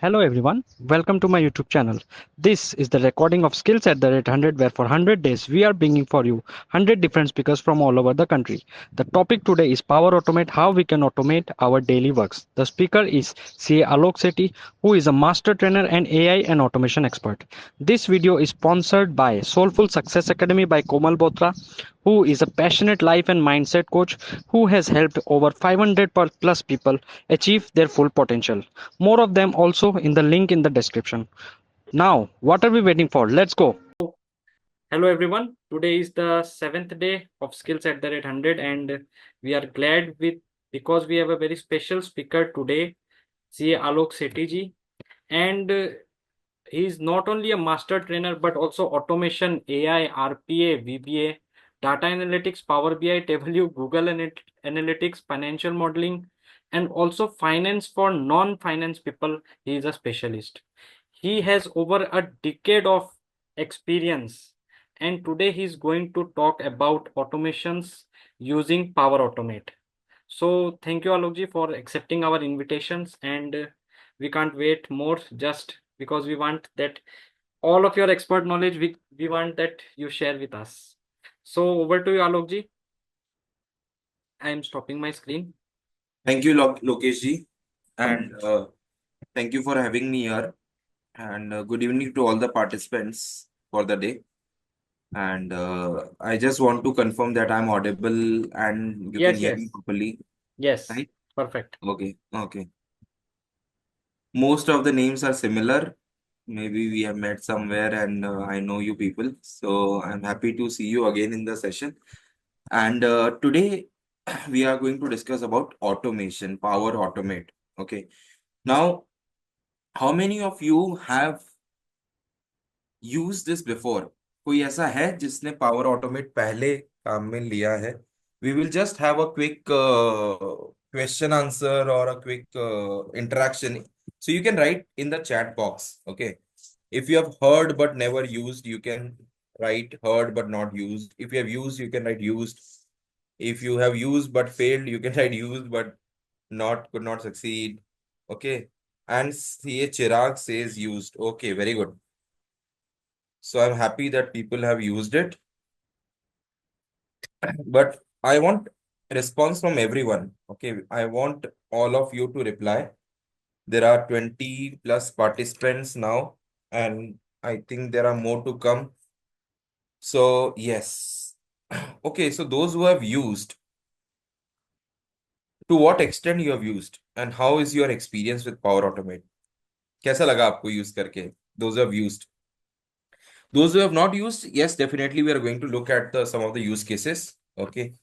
Hello everyone, welcome to my YouTube channel. This is the recording of Skills at the Rate 100 where for 100 days we are bringing for you 100 different speakers from all over the country. The topic today is Power Automate, how we can automate our daily works. The speaker is CA Alok Sethi, who is a master trainer and AI and automation expert. This video is sponsored by Soulful Success Academy by Komal Botra, who is a passionate life and mindset coach who has helped over 500 plus people achieve their full potential. More of them also in the link in the description. Now, what are we waiting for? Let's go. Hello everyone. Today is the seventh day of Skills at the Rate 100 and we are glad with because we have a very special speaker today, CA Alok Sethi ji. And he is not only a master trainer but also automation, AI, RPA, VBA, data analytics, Power BI, TableView, Google Analytics, financial modeling, and also finance for non-finance people. He is a specialist. He has over a decade of experience, and today he is going to talk about automations using Power Automate. So thank you Alokji for accepting our invitations, and we can't wait more just because we want that all of your expert knowledge we want that you share with us. So over to you Alokji. I am stopping my screen. Thank you, Lokesh ji, and thank you for having me here. And good evening to all the participants for the day. And I just want to confirm that I'm audible and you can Yes, hear me yes, properly, yes, right? perfect. Okay, okay. Most of the names are similar. Maybe we have met somewhere, and I know you people. So I'm happy to see you again in the session. And today we are going to discuss about automation, Power Automate. Okay. Now, how many of you have used this before? कोई ऐसा है जिसने power automate पहले काम में लिया है? We will just have a quick question answer or a quick interaction. So you can write in the chat box. Okay. If you have heard but never used, you can write heard but not used. If you have used, you can write used. If you have used but failed, you can write used but not could not succeed. Okay. And CA Chirag says used. Okay, very good. So I'm happy that people have used it. But I want a response from everyone. Okay. I want all of you to reply. There are 20 plus participants now, and I think there are more to come. So, yes. Okay. So, those who have used, to what extent you have used, and how is your experience with Power Automate? कैसा लगा आपको use करके? Those who have used. Those who have not used, yes, definitely we are going to look at some of the use cases. Okay.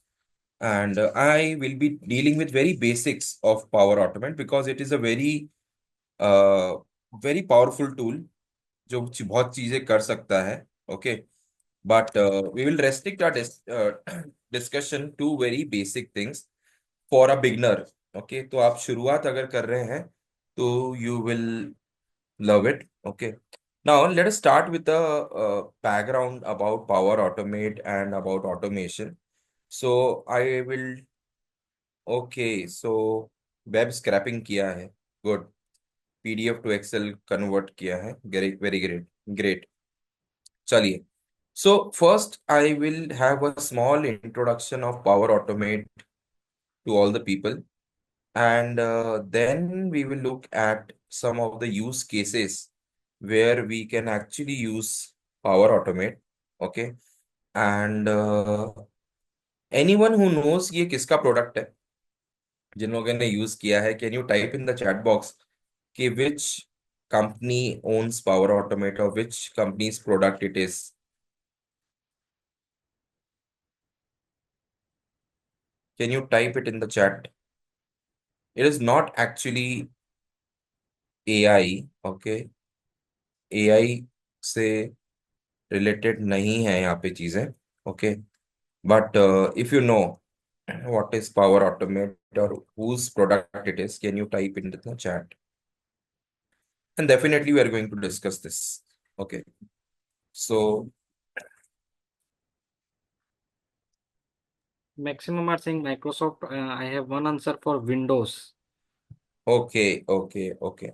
And I will be dealing with very basics of Power Automate because it is a uh, very powerful tool जो बहुत चीजें कर सकता है. Okay. But we will restrict our discussion to very basic things for a beginner. Okay. तो आप शुरुआत अगर कर रहे हैं तो you will love it. Okay. Now let us start with the background about Power Automate and about automation. So I will. Okay, so web scraping किया है. Good. PDF to Excel convert किया है. Great, very great. Great. चलिए. So first I will have a small introduction of Power Automate to all the people, and then we will look at some of the use cases where we can actually use Power Automate. Okay, and anyone who knows ये किसका product है जिन लोगों ने use किया है, can you type in the chat box कि which company owns Power Automate or which company's product it is? Can you type it in the chat? It is not actually AI. Okay, AI से related नहीं है यहाँ पे चीजें. Okay, but if you know what is Power Automate or whose product it is, can you type into the chat? And definitely we are going to discuss this. Okay, so Maximum are saying Microsoft. I have one answer for Windows. okay, okay, okay.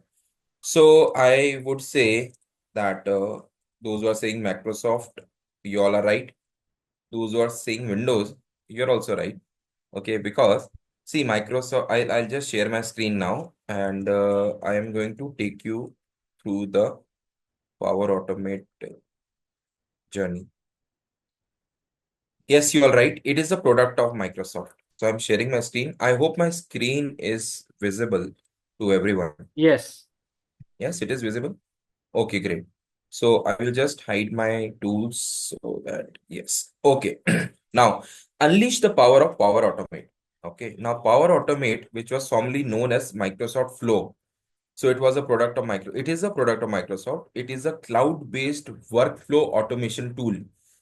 So I would say that those who are saying Microsoft, you all are right. Those who are saying Windows, you're also right. Okay, because see, Microsoft, I'll just share my screen now, and I am going to take you through the Power Automate journey. Yes, you are right. It is a product of Microsoft. So I'm sharing my screen. I hope my screen is visible to everyone. Yes. Yes, it is visible. Okay, great. So I will just hide my tools so that, yes. Okay. Now, unleash the power of Power Automate. Okay. Now, Power Automate, which was formerly known as Microsoft Flow. So it was a product of it is a product of Microsoft. It is a cloud-based workflow automation tool.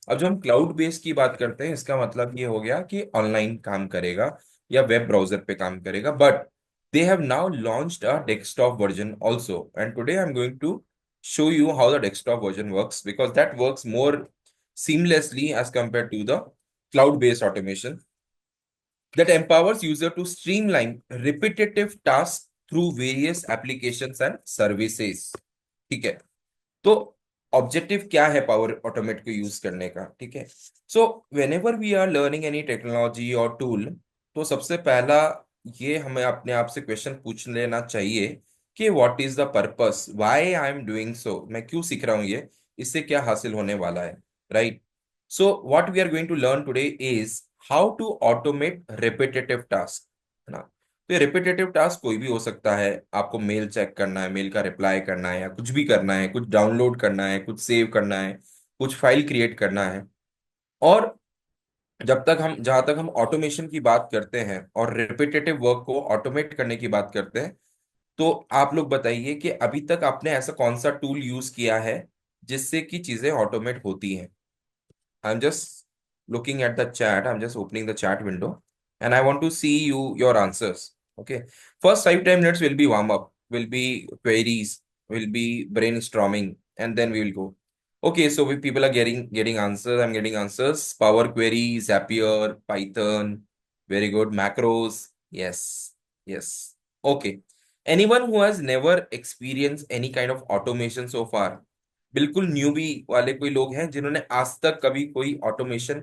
अब जब हम cloud based की बात करते हैं इसका मतलब ये हो गया कि ऑनलाइन काम करेगा या वेब ब्राउजर पे काम करेगा but they have now launched a desktop version also, and today I'm going to show you how the desktop version works because that works more seamlessly as compared to the cloud based automation that empowers user to streamline repetitive tasks through various applications and services. ठीक है, तो objective क्या है power automate को use करने का? ठीक है, so whenever we are learning any technology और टूल, तो सबसे पहला ये हमें अपने आप से क्वेश्चन पूछ लेना चाहिए कि what is the purpose, why I am doing so, मैं क्यों सीख रहा हूँ ये, इससे क्या हासिल होने वाला है, right? So what we are going to learn today is how to automate repetitive task, है ना? तो ये रिपीटेटिव टास्क कोई भी हो सकता है, आपको मेल चेक करना है, मेल का रिप्लाई करना है, या कुछ भी करना है, कुछ डाउनलोड करना है, कुछ सेव करना है, कुछ फाइल क्रिएट करना है। और जहां तक हम ऑटोमेशन की बात करते हैं और रिपीटेटिव वर्क को ऑटोमेट करने की बात करते हैं, तो आप लोग बताइए कि अभी तक आपने ऐसा कौन सा टूल यूज किया है जिससे कि चीजें ऑटोमेट होती हैं? I'm just looking at the chat. I'm just opening the chat window and I want to see your answers. Okay. First 5-10 minutes will be warm up, will be queries, will be brainstorming, and then we will go. Okay, so we people are getting answers. I'm getting answers. Power Query, Zapier, Python. Very good. Macros. Yes. Yes. Okay. Anyone who has never experienced any kind of automation so far, बिल्कुल newbie वाले कोई लोग हैं जिन्होंने आज तक कभी कोई ऑटोमेशन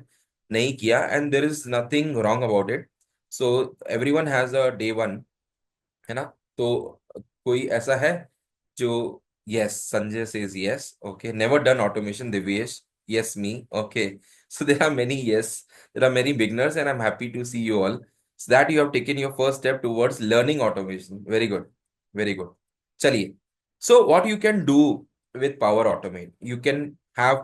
नहीं किया, and there is nothing wrong about it, so everyone has a day one, है ना? तो कोई ऐसा है जो, yes, Sanjay says yes, okay, never done automation, Divyesh, yes, me, okay, so there are many yes, there are many beginners and I am happy to see you all, so that you have taken your first step towards learning automation. Very good, very good. चलिए, so what you can do with Power Automate, you can have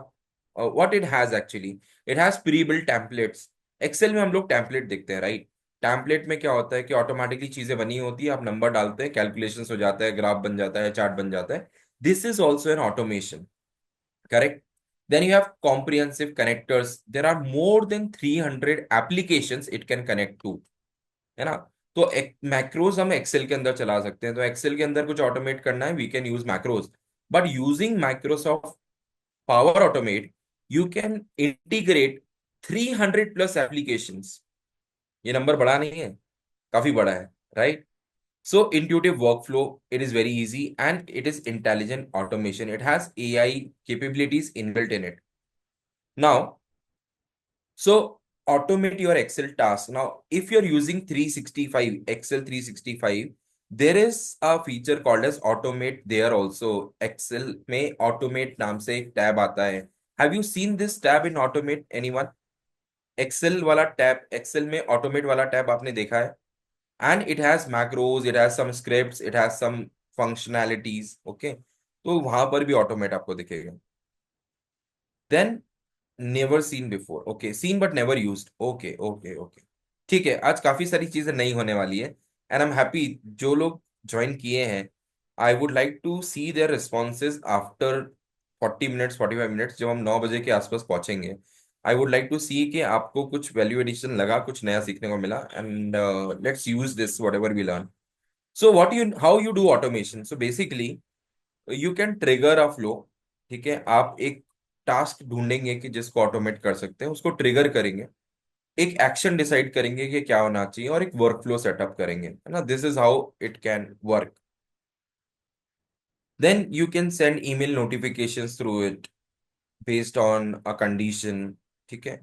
what it has actually, it has pre-built templates. Excel में हम लोग template देखते हैं, right? Template में क्या होता है कि ऑटोमेटिकली चीजें बनी होती है, आप नंबर डालते हैं, कैलकुलेशंस हो जाता है, ग्राफ बन जाता है, चार्ट बन जाता है। This is also an automation, correct? Then you have comprehensive connectors, there are more than 300 applications it can connect to, है ना? तो मैक्रोज हम एक्सेल के अंदर चला सकते हैं, तो एक्सेल के अंदर कुछ ऑटोमेट करना है, we can use macros, but using Microsoft Power Automate you can integrate 300 plus applications. ये नंबर बड़ा नहीं है, काफी बड़ा है, right? So intuitive workflow, it is very easy and it is intelligent automation. It has AI capabilities inbuilt in it. Now, so automate your Excel task. Now, if you're using 365, Excel 365, there is a feature called as automate there also. Excel में automate नाम से एक tab आता है. Have you seen this tab in automate? Anyone? Excel वाला tab, Excel में automate वाला tab आपने देखा है? And it has macros, it has some scripts, it has some functionalities. Okay, तो वहां पर भी automate आपको दिखेगा. Then never seen before, okay, seen but never used, okay okay okay, ठीक है, आज काफी सारी चीजें नई होने वाली है, एंड आई एम हैप्पी जो लोग ज्वाइन किए हैं, I would like to see their responses after 40 minutes, 45 minutes, जब हम 9 बजे के आसपास पहुंचेंगे। I would like to see कि आपको कुछ वैल्यू एडिशन लगा, कुछ नया सीखने को मिला, and let's use this whatever we learn. So what you how you do automation, so basically you can trigger a flow, ठीक है? आप एक टास्क ढूंढेंगे कि जिसको ऑटोमेट कर सकते हैं, उसको ट्रिगर करेंगे, एक एक्शन डिसाइड करेंगे कि क्या होना चाहिए, और एक वर्क फ्लो सेटअप करेंगे, है ना? This is how it can work. Then you can send email notifications through it based on a condition. ठीक है.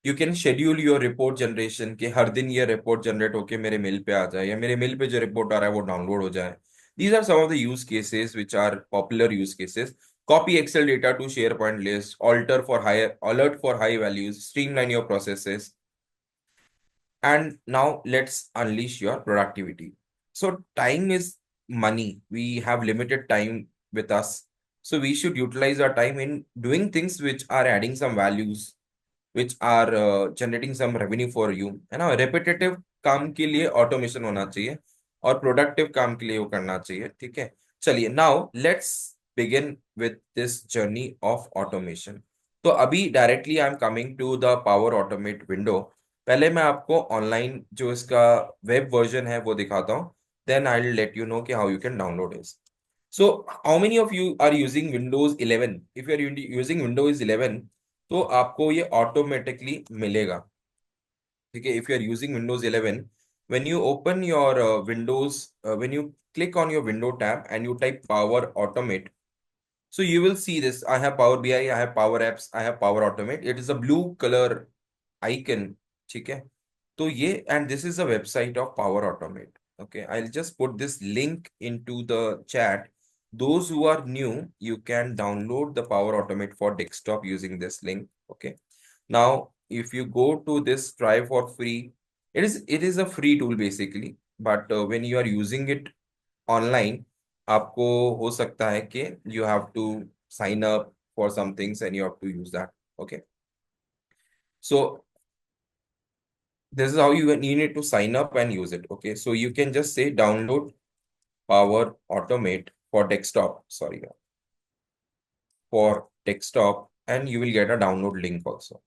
You can schedule your report generation कि हर दिन ये रिपोर्ट जनरेट होके मेरे मेल पे आ जाए, या मेरे मेल पे जो रिपोर्ट आ रहा है वो डाउनलोड हो जाए. These are some of the use cases which are popular use cases. Copy Excel data to SharePoint list, alert for higher alert for high values, streamline your processes. And now let's unleash your productivity. So time is money. We have limited time with us. So we should utilize our time in doing things which are adding some values, which are generating some revenue for you. है ना. repetitive काम के लिए automation होना चाहिए और productive काम के लिए वो करना चाहिए. ठीक है. चलिए, now let's begin with this journey of automation. तो अभी directly I am coming to the Power Automate window. पहले मैं आपको ऑनलाइन जो इसका वेब वर्जन है वो दिखाता हूँ. Then I will let you know कि how you can download it. So how many of you are using Windows 11? If you are using Windows 11 तो आपको ये ऑटोमेटिकली मिलेगा. ठीक है. If you are using Windows 11, when you open your Windows, when you click on your window tab and you type power automate, so you will see this. I have Power BI, I have Power Apps, I have Power Automate. It is a blue color icon. ठीक है. तो ये, and this is a website of Power Automate. Okay, I'll just put this link into the chat. Those who are new, you can download the Power Automate for desktop using this link. Okay. Now, if you go to this try for free, it is a free tool basically. But when you are using it online, आपको हो सकता है कि you have to sign up for some things and you have to use that. Okay. So this is how you need to sign up and use it. Okay. So you can just say download Power Automate for desktop. Sorry, for desktop, and you will get a download link also.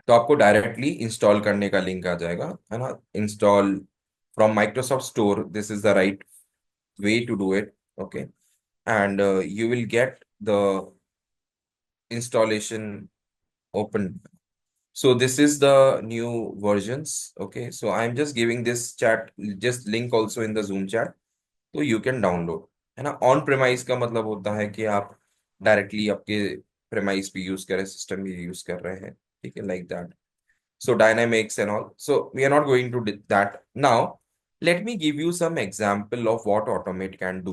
तो आपको directly install करने का link आ जाएगा, है ना. Install from Microsoft store, this is the right way to do it. Okay. And you will get the installation open. So this is the new versions. Okay. So I'm just giving this chat, just link also in the Zoom chat. तो you can download. है ना. On premise का मतलब होता है कि आप directly आपके प्रेमाइज भी यूज कर रहे हैं, सिस्टम भी यूज कर रहे हैं. ठीक है. Like that. So dynamics and all. So we are not going to do that now. Let me give you some example of what automate can do.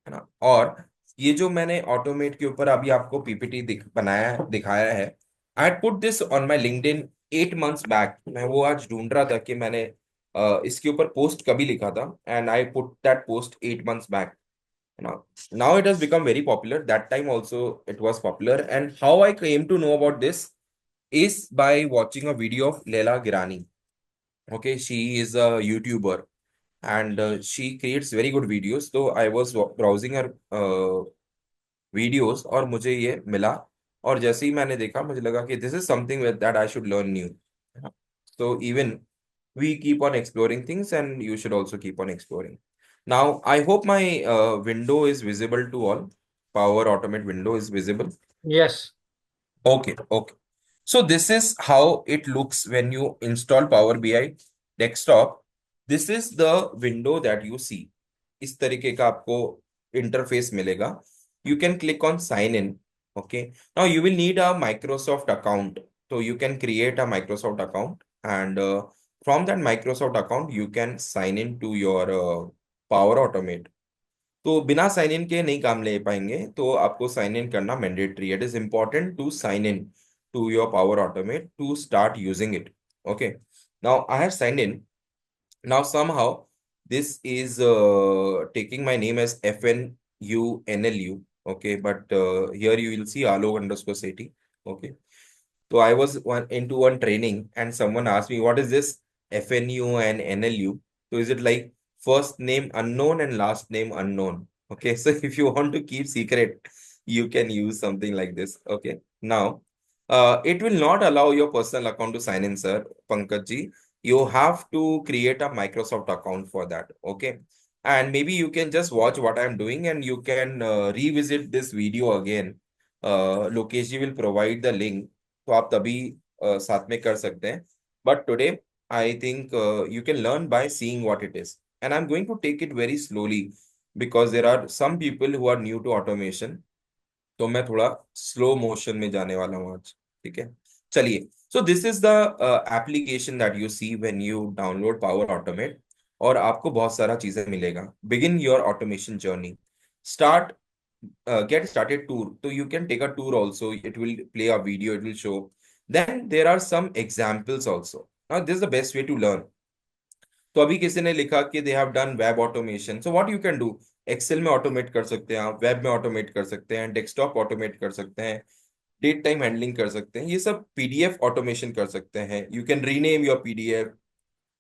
है ना. और ये जो मैंने ऑटोमेट के ऊपर अभी आपको पीपीटी बनाया दिखाया है, I put this on my LinkedIn 8 months back. मैं वो आज ढूंढ रहा था कि मैंने इसके ऊपर पोस्ट कभी लिखा था, and I put that post 8 months back. Now it has become very popular. That time also it was popular. And how I came to know about this is by watching a video of Leila Girani. Okay, she is a YouTuber and she creates very good videos. So I was browsing her videos और मुझे ये मिला. और जैसे ही मैंने देखा मुझे लगा कि this is something that I should learn new. So even we keep on exploring things and you should also keep on exploring. Now, I hope my window is visible to all. Power Automate window is visible. Yes. Okay, okay. So this is how it looks when you install Power BI desktop. This is the window that you see. इस तरीके का आपको interface मिलेगा. You can click on sign in. Okay. Now you will need a Microsoft account. So you can create a Microsoft account, and from that Microsoft account you can sign in to your Power Automate. तो बिना sign in के नहीं काम ले पाएंगे, तो आपको sign in करना mandatory. It is important to sign in to your Power Automate to start using it. Okay. Now I have signed in. Now somehow this is taking my name as FNUNLU. Okay, but here you will see Alok underscore Sethi. Okay. So I was into one training and someone asked me, what is this FNU and NLU? So is it like first name unknown and last name unknown? Okay. So if you want to keep secret, you can use something like this. Okay. Now, it will not allow your personal account to sign in, sir, Pankaj ji. You have to create a Microsoft account for that. Okay. And maybe you can just watch what I'm doing and you can revisit this video again. Lokesh ji will provide the link, तो आप तभी साथ में कर सकते हैं. But today I think you can learn by seeing what it is, and I am going to take it very slowly. Because there are some people who are new to automation, तो मैं थोड़ा slow motion में जाने वाला हूँ आज। ठीक है, चलिए। So this is the application that you see when you download power automate, और आपको बहुत सारा चीजें मिलेगा। Begin your automation journey, start, get started tour. So you can take a tour also, it will play a video, it will show. Then there are some examples also. Now this is the best way to learn. तो अभी किसी ने लिखा कि they have done web automation, so what you can do, Excel में automate कर सकते हैं आप, वेब में ऑटोमेट कर सकते हैं, डेस्कटॉप ऑटोमेट कर सकते हैं, डेट टाइम हैंडलिंग कर सकते हैं, ये सब पीडीएफ ऑटोमेशन कर सकते हैं। You can rename your PDF,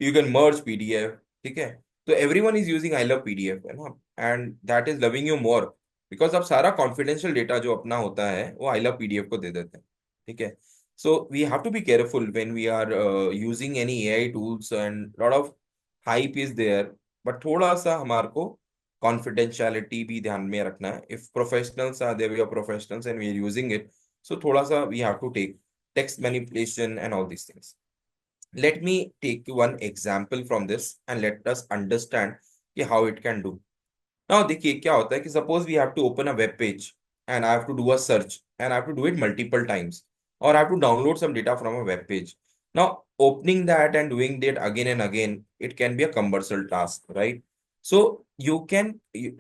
you can merge PDF. ठीक है, तो everyone is using I love PDF, है ना, and that is loving you more, because अब सारा कॉन्फिडेंशियल डेटा जो अपना होता है वो आई लव पीडीएफ को दे देते हैं। ठीक है, so we have to be careful when we are using any AI tools, and lot of hype is there, but थोड़ा सा हमारे को कॉन्फिडेंशियलिटी भी ध्यान में रखना है। If professionals are there, we are professionals and we are using it, so थोड़ा सा we have to take text manipulation and all these things. Let me take one example from this and let us understand कि how it can do. Now देखिए क्या होता है कि suppose we have to open a web page and I have to do a search and I have to do it multiple times, or I have to download some data from a web page. Now opening that and doing that again and again, it can be a cumbersome task, right? So you can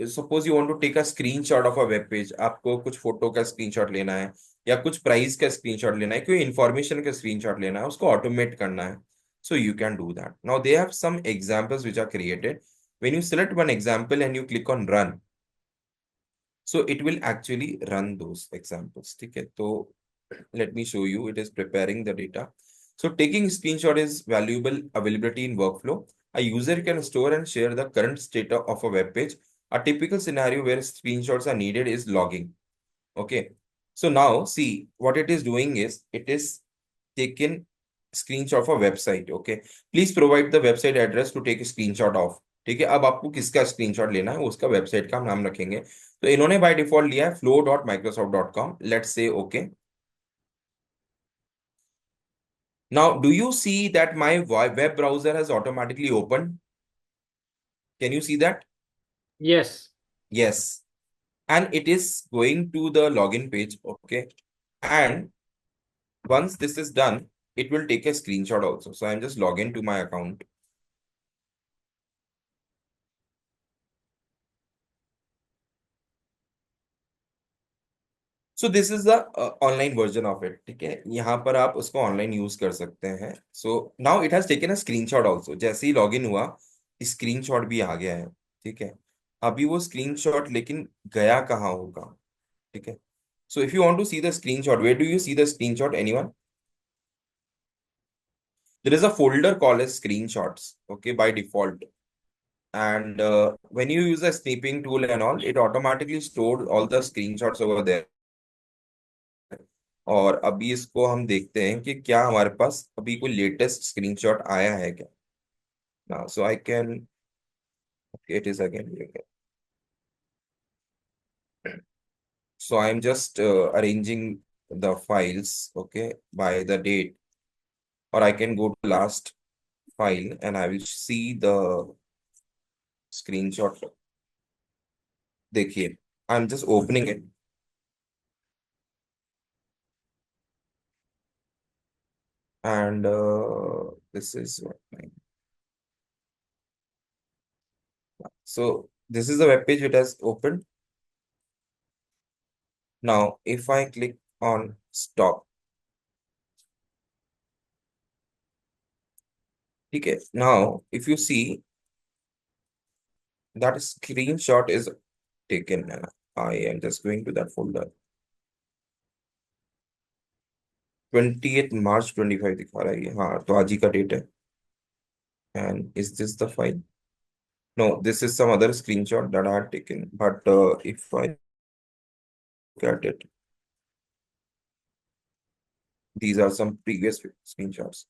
suppose you want to take a screenshot of a web page, आपको कुछ photo का screenshot लेना है या कुछ price का screenshot लेना है, कोई इंफॉर्मेशन का स्क्रीनशॉट लेना है, उसको ऑटोमेट करना है, so you can do that. Now they have some examples which are created. When you select one example and you click on run, so it will actually run those examples. ठीक है, तो let me show you, it is preparing the data. So taking screenshot is valuable availability in workflow. A user can store and share the current state of a web page. A typical scenario where screenshots are needed is logging. Okay, so now see what it is doing is it is taken screenshot of a website. Okay, please provide the website address to take a screenshot of. ठीक है, अब आपको किसका screenshot लेना है, उसका website का हम नाम रखेंगे। तो इन्होंने बाय डिफॉल्ट लिया है flow.microsoft.com. Let's say okay. Now do you see that my web browser has automatically open? Can you see that? Yes. Yes, and it is going to the login page. Okay, and once this is done, it will take a screenshot also. So I'm just log into my account. So this is the online version of it. ठीक है, यहाँ पर आप उसको online use कर सकते हैं। So now it has taken a screenshot also, जैसे ही लॉगिन हुआ स्क्रीनशॉट भी आ गया है। ठीक है, अभी वो स्क्रीनशॉट लेकिन गया कहाँ होगा? ठीक है, so if you want to see the screenshot, where do you see the screenshot, anyone? There is a folder called as screenshots, okay, by default. And when you use a snipping tool and all, it automatically stored all the screenshots over there. और अभी इसको हम देखते हैं कि क्या हमारे पास अभी कोई लेटेस्ट स्क्रीनशॉट आया है क्या ना। So I can, it is again, so I'm just arranging the files, okay, by the date, or I can go to last file and I will see the screenshot. देखिए, I'm just opening it, and this is what so this is the web page it has opened. Now if I click on stop, okay, now if you see that screenshot is taken, and I am just going to that folder. 28 March 25 दिखा रहा है ये, हाँ, तो आज ही का date है। And is this the file? No, this is some other screenshot that I had taken. But if I look at it, these are some previous screenshots.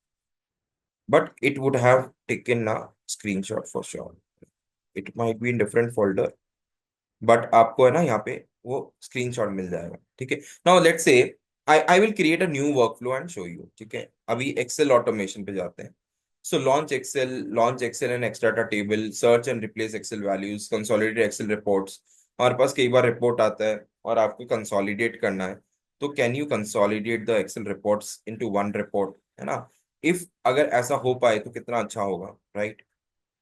But it would have taken a screenshot for sure. It might be in different folder, but आपको है ना यहाँ पे वो screenshot मिल जाएगा। ठीक है, now let's say I will create a new workflow and show you. ठीक है, अभी एक्सेल ऑटोमेशन पे जाते हैं। So launch Excel and extract a table, search and replace Excel values, consolidate Excel reports. हमारे पास कई बार रिपोर्ट आता है और आपको कंसोलिडेट करना है, तो can you consolidate the Excel reports into one report, है ना? इफ अगर ऐसा हो पाए तो कितना अच्छा होगा, right?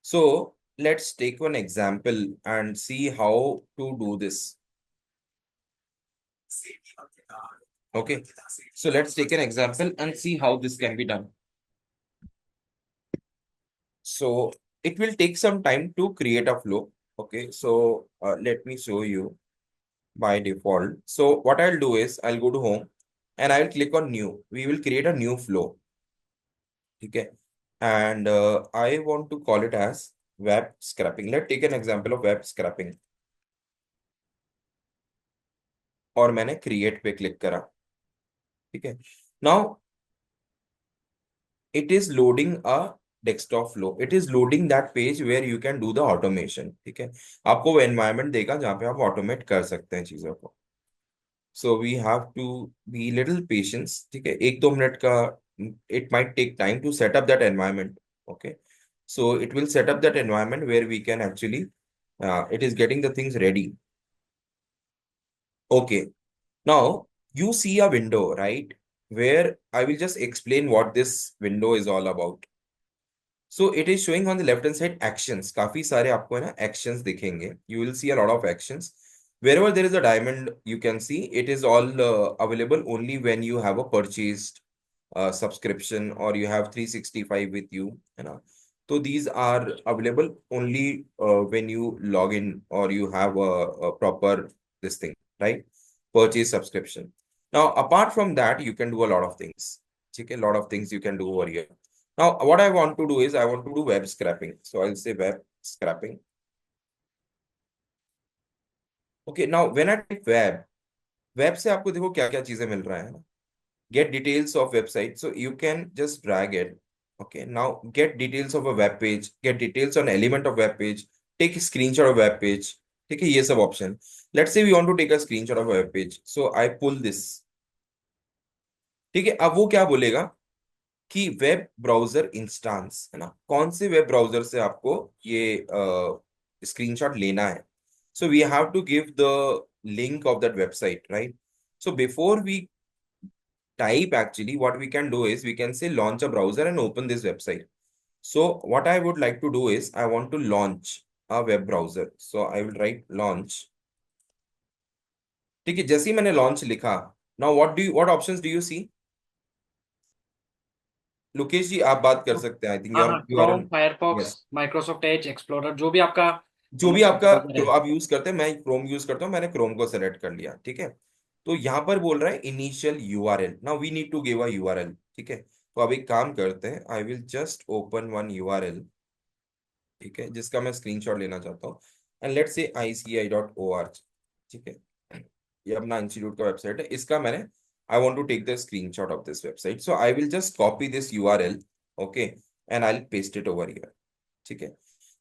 So let's take one example and see how to do this. Okay, so let's take an example and see how this can be done. So it will take some time to create a flow. Okay, so let me show you by default. So what I'll do is I'll go to home and I'll click on new. We will create a new flow. Okay, and I want to call it as web scraping. Let's take an example of web scraping. और मैंने create पे click करा. ठीक है. Now it is loading a desktop flow. It is loading that page where you can do the automation. ठीक है. आपको वो environment देगा जहाँ पे आप automate कर सकते हैं चीजों को. So we have to be little patience. ठीक है. 1-2 मिनट का it might take time to set up that environment. Okay. So it will set up that environment where we can actually it is getting the things ready. Okay. Now you see a window, right? Where I will just explain what this window is all about. So it is showing on the left hand side actions. काफी सारे आपको है ना actions दिखेंगे. You will see a lot of actions. Wherever there is a diamond, you can see it is all available only when you have a purchased subscription or you have 365 with you. You know. So these are available only when you log in or you have a proper this thing, right? Purchase subscription. Now, apart from that, you can do a lot of things. Okay, a lot of things you can do over here. Now, what I want to do is I want to do web scraping. So I'll say web scraping. Okay, now when I type web से आपको देखो क्या क्या चीजें मिल रहा है ना. Get details of website. So you can just drag it. Okay, now get details of a web page. Get details on element of web page. Take a screenshot of web page. ठीक है, ये सब option. Let's say we want to take a screenshot of a web page. So I pull this. ठीक है, अब वो क्या बोलेगा कि वेब ब्राउजर इंस्टांस, है ना? कौन से वेब ब्राउजर से आपको ये स्क्रीनशॉट लेना है. So we have to give the link of that website, right? So before we type, actually what we can do is we can say launch a browser and open this website. So what I would like to do is I want to launch a web browser. So I will write launch. ठीक है, जैसे ही मैंने launch लिखा, now what options do you see? Lokesh जी आप बात कर सकते हैं. आई थिंक हाँ योर हाँ, you are Chrome, on. Firefox, Microsoft Edge, Explorer, जो भी आपका जो भी आपका browser है। आप यूज करते हैं, मैं क्रोम यूज करता हूँ, मैंने क्रोम को सेलेक्ट कर लिया. ठीक है. तो यहाँ पर बोल रहा है initial URL. Now we need to give a URL. ठीक है. तो अब एक काम करते हैं, I will just open one URL. ठीक है, जिसका मैं स्क्रीनशॉट लेना चाहता हूँ. And let's say ICI.org. ठीक है, ये अपना इंस्टीट्यूट का वेबसाइट है. इसका मैंने I want to take the screenshot of this website. So I will just copy this URL. Okay, and I will paste it over here. ठीक है.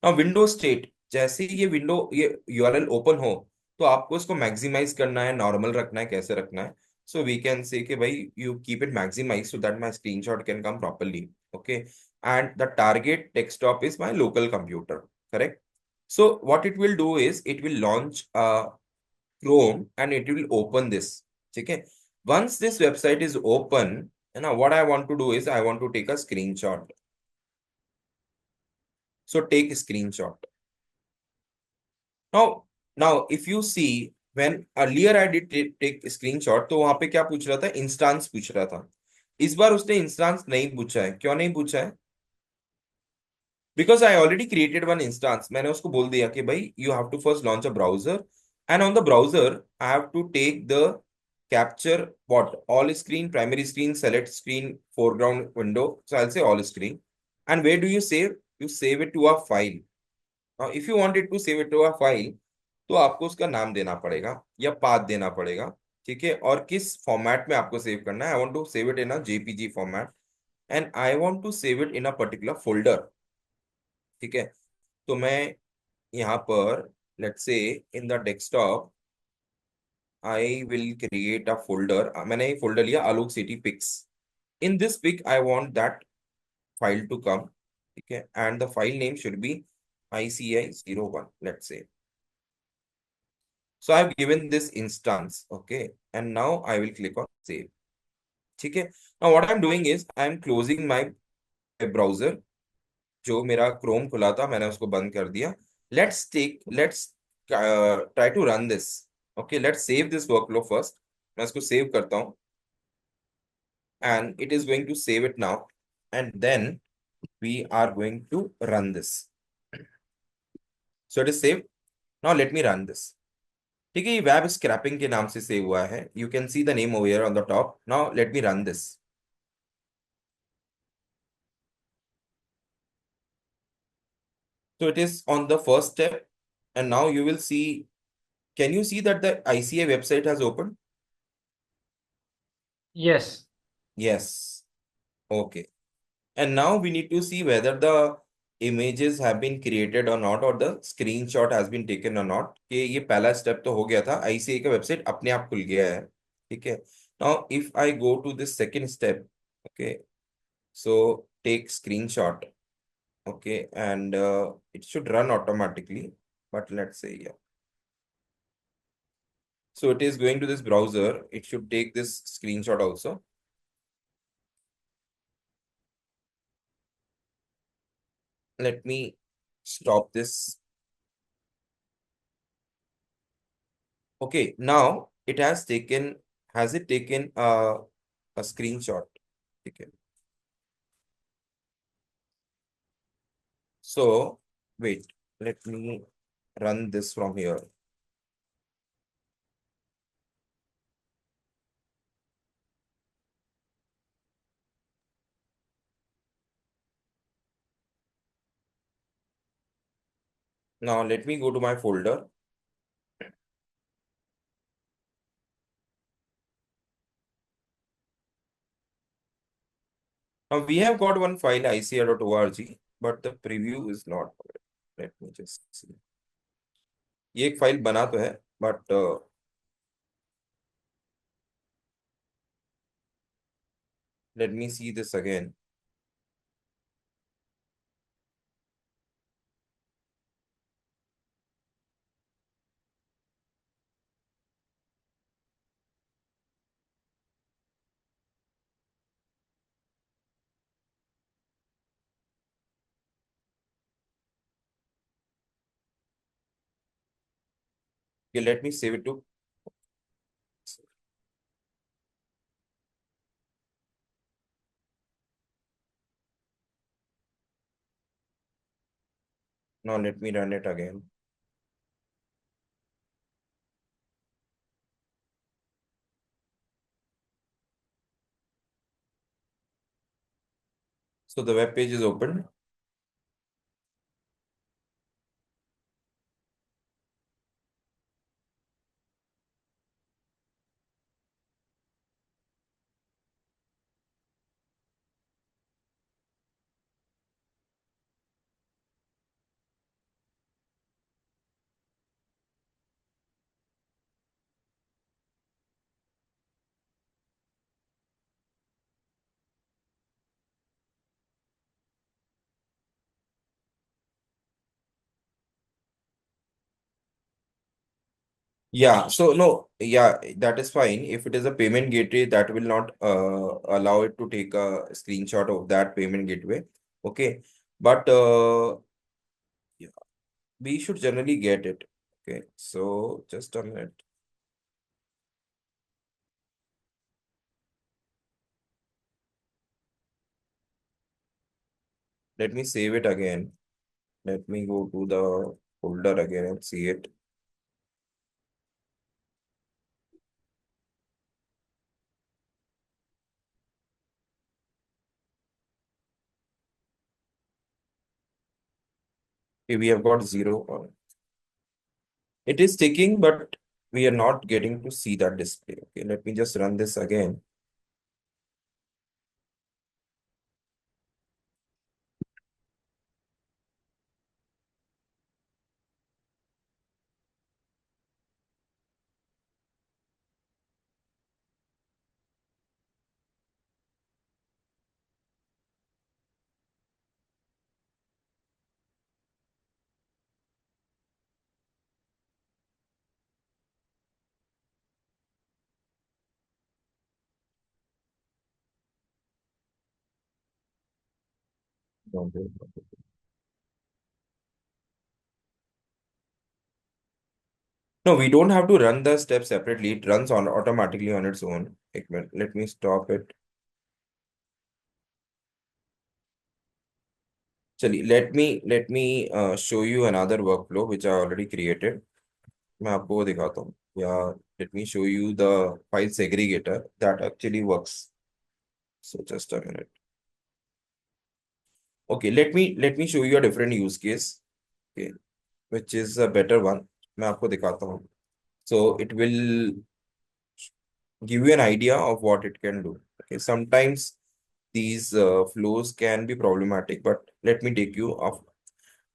now विंडो स्टेट, जैसे ही ये यूआरएल ओपन हो तो आपको इसको मैक्सिमाइज करना है, नॉर्मल रखना है, कैसे रखना है. सो वी कैन से कि भाई you keep it maximize so that my screenshot can come properly. Okay, and the target desktop is my local computer. Correct. So what it will do is it will launch Chrome and it will open this. ठीक है. once this website is open, you know what I want to do is I want to take a screenshot. So take a screenshot. Now, if you see, when earlier I did take a screenshot, तो वहां पे क्या पूछ रहा था? Instance पूछ रहा था. इस बार उसने इंस्टांस नहीं पूछा है. क्यों नहीं पूछा है? Because I already created one instance. मैंने उसको बोल दिया कि भाई you have to first launch a browser and on the browser I have to take the capture what all screen, primary screen, select screen, foreground window. So I'll say all screen. And where do you save? You save it to a file. Now if you want it to save it to a file, तो आपको उसका नाम देना पड़ेगा या path देना पड़ेगा. ठीक है, और किस फॉर्मेट में आपको सेव करना है. I want to save it in a JPG format and I want to save it in a particular folder. ठीक है. तो मैं यहाँ पर let's say in the desktop I will create a folder. मैंने एक फोल्डर लिया Alok city pics. In this pic I want that file to come. Okay, and the file name should be ICI01, let's say. So I've given this instance, okay, and now I will click on save. Okay. Now what I'm doing is I'm closing my web browser. जो मेरा Chrome खुला था मैंने उसको बंद कर दिया. Let's try to run this. Okay, let's save this workflow first. मैं इसको सेव करता हूँ and it is going to save it now, and then we are going to run this. So it is saved. Now let me run this. ठीक है, ये web scrapping के नाम से सेव हुआ है. You can see the name over here on the top. Now let me run this. So it is on the first step, and now you will see. Can you see that the ICA website has opened? Yes. Yes. Okay. And now we need to see whether the images have been created or not, or the screenshot has been taken or not. कि ये पहला step तो हो गया था. ICA का website अपने आप खुल गया है. ठीक है. Now if I go to this second step, okay, so take screenshot. Okay, and it should run automatically, but let's say, yeah. So it is going to this browser. It should take this screenshot also. Let me stop this. Okay, now it has taken, has it taken a screenshot? Okay. So wait, let me run this from here. Now let me go to my folder. Now we have got one file ica.org, but the preview is not. Let me just see. ये एक file बना तो है, but let me see this again. Okay, let me save it to. Now let me run it again. So the web page is open. Yeah, so no, yeah, that is fine. If it is a payment gateway, that will not allow it to take a screenshot of that payment gateway. Okay, but yeah, we should generally get it. Okay, so just a minute. Let me save it again. Let me go to the folder again and see it. Okay, we have got zero on it. It is ticking, but we are not getting to see that display. Okay, let me just run this again. Don't do it. No, we don't have to run the step separately. It runs on automatically on its own. एक minute, let me stop it. चलिए, let me show you another workflow which I already created. मैं आपको वो दिखाता हूँ. Yeah, let me show you the file segregator that actually works. So just a minute. Okay, let me show you a different use case. Okay, which is a better one. मैं आपको दिखाता हूँ. So it will give you an idea of what it can do. Okay, sometimes these flows can be problematic, but let me take you off.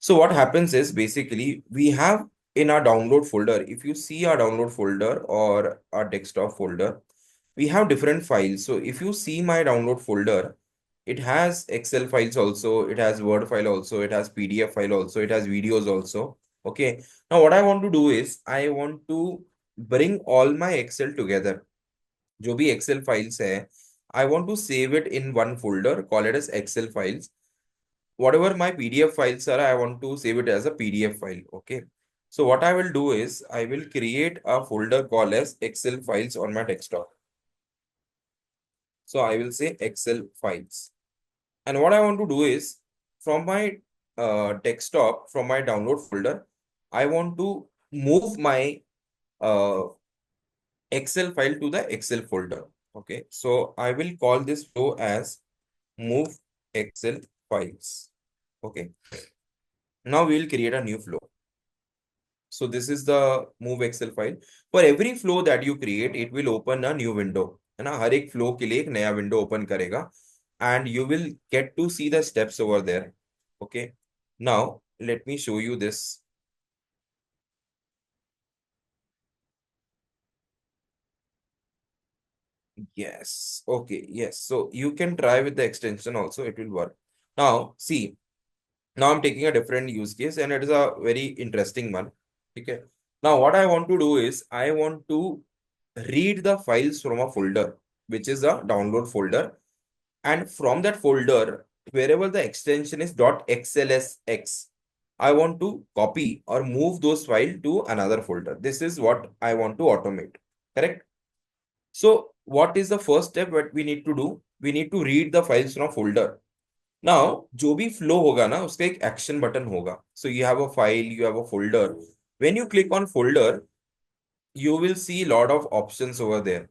So what happens is basically we have in our download folder, if you see our download folder or our desktop folder, we have different files. So if you see my download folder, it has Excel files also, it has Word file also, it has PDF file also, it has videos also. Okay. Now what I want to do is I want to bring all my Excel together. जो भी Excel files है, I want to save it in one folder, call it as Excel files. Whatever my PDF files are, I want to save it as a PDF file. Okay. So what I will do is I will create a folder called as Excel files on my desktop. So I will say Excel files. And what I want to do is from my desktop, from my download folder, I want to move my uh, Excel file to the Excel folder. Okay. So I will call this flow as move Excel files. Okay. Now we will create a new flow. So this is the move Excel file. For every flow that you create, it will open a new window. है ना, हर एक flow के लिए एक नया window open करेगा, and you will get to see the steps over there. Okay. Now let me show you this. Yes. Okay. Yes. So you can try with the extension also. It will work. Now see. Now I'm taking a different use case, and it is a very interesting one. Okay. Now what I want to do is I want to read the files from a folder, which is a download folder. And from that folder, wherever the extension is .xlsx, I want to copy or move those files to another folder. This is what I want to automate. Correct? So what is the first step that we need to do? We need to read the files from folder. Now, जो भी flow होगा ना, उसका एक action button होगा. So you have a file, you have a folder. When you click on folder, you will see a lot of options over there.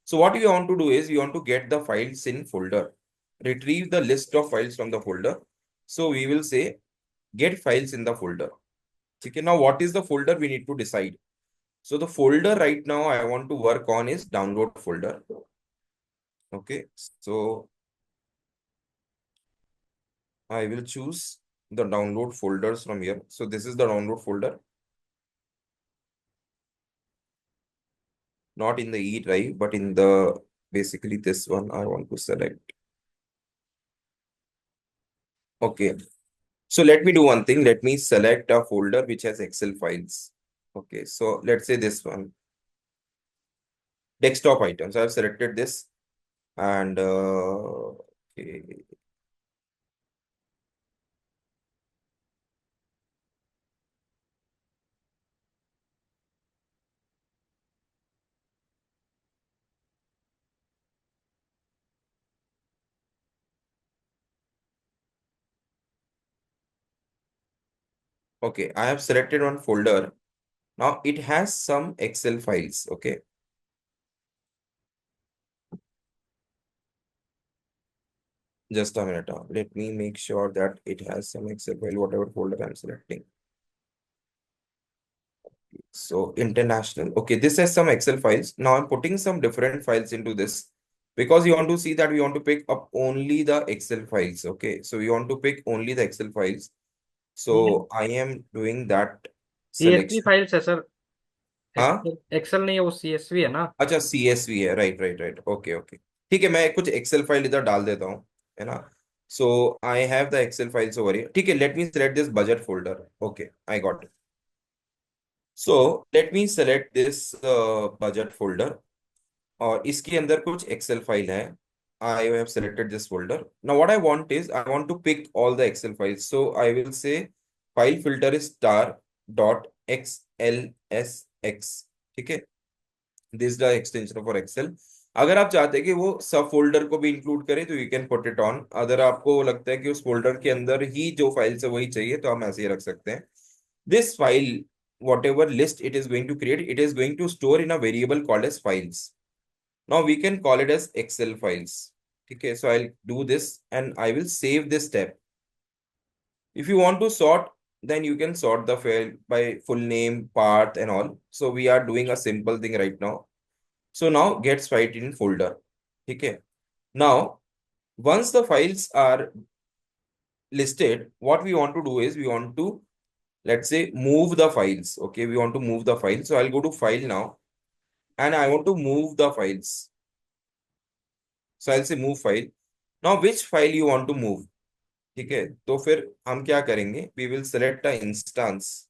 So what you want to do is you want to get the files in folder. Retrieve the list of files from the folder. So we will say get files in the folder. Okay, now what is the folder we need to decide? So the folder right now I want to work on is download folder. Okay, so I will choose the download folders from here. So this is the download folder, not in the E drive, but in the basically this one I want to select. Okay. So let me do one thing. Let me select a folder which has Excel files. Okay. So let's say this one, desktop items. I've selected this and okay. Okay. I have selected one folder. Now it has some Excel files. Okay. Just a minute. Let me make sure that it has some Excel file, whatever folder I'm selecting. So international. Okay, this has some Excel files. Now I'm putting some different files into this because you want to see that we want to pick up only the Excel files. Okay, so we want to pick only the Excel files. ये So I am doing that CSV selection. Files है sir. हाँ, Excel Excel नहीं है, वो CSV है ना. अच्छा CSV है, right right right, okay okay. ठीक है, मैं कुछ एक्सेल फाइल इधर डाल देता हूँ, है ना. So I have the Excel files over here. ठीक है, let me select this budget folder. Okay, I got it. So let me select this budget folder और इसके अंदर कुछ एक्सेल फाइल है. I have selected this folder. Now what I want is I want to pick all the Excel files. So I will say file filter is star dot xlsx. ठीक है, this the extension for Excel. अगर आप चाहते हैं कि वो सब folder को भी इंक्लूड करे तो you can put it on. अगर आपको लगता है कि उस फोल्डर के अंदर ही जो फाइल्स है वही चाहिए तो हम ऐसे ही रख सकते हैं. This file whatever list it is going to create, it is going to store in a variable called as files. Now we can call it as Excel files. Okay, so I'll do this and I will save this step. If you want to sort, then you can sort the file by full name, path, and all. So we are doing a simple thing right now. So now gets file in folder. Okay. Now, once the files are listed, what we want to do is we want to, let's say, move the files. Okay, we want to move the files. So I'll go to file now and I want to move the files. So I'll say move file. Now, which file you want to move? ठीक है, तो फिर हम क्या करेंगे, we will select a instance.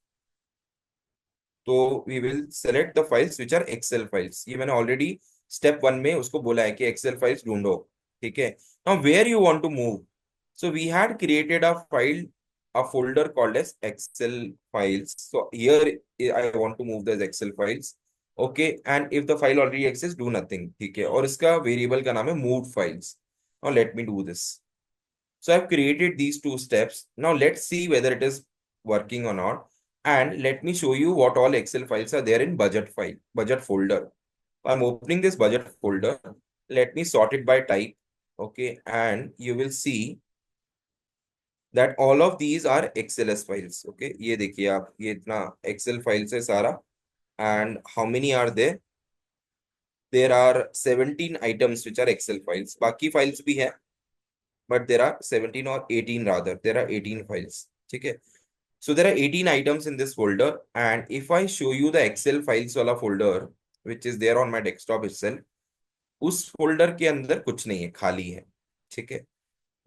तो we will select the files which are Excel files. ये मैंने ऑलरेडी स्टेप 1 में उसको बोला है कि एक्सेल फाइल्स ढूंढो. ठीक है, now where you want to move. So we had created a file, a folder called as excel files. So here I want to move those excel files. Okay, and if the file already exists, do nothing. ठीक है, और इसका variable का नाम है moved files. Now let me do this. So I've created these two steps. Now let's see whether it is working or not. And let me show you what all Excel files are there in budget folder. I'm opening this budget folder. Let me sort it by type. Okay. And you will see that all of these are XLS files. Okay. ये देखिए आप, ये इतना Excel files है सारा. And how many are there? There are 17 items which are Excel files. बाकी files भी है, but there are 17 or 18 rather. There are 18 files. Okay. So there are 18 items in this folder. And if I show you the Excel files वाला folder, which is there on my desktop itself, उस folder के अंदर कुछ नहीं है, खाली है. ठीक है.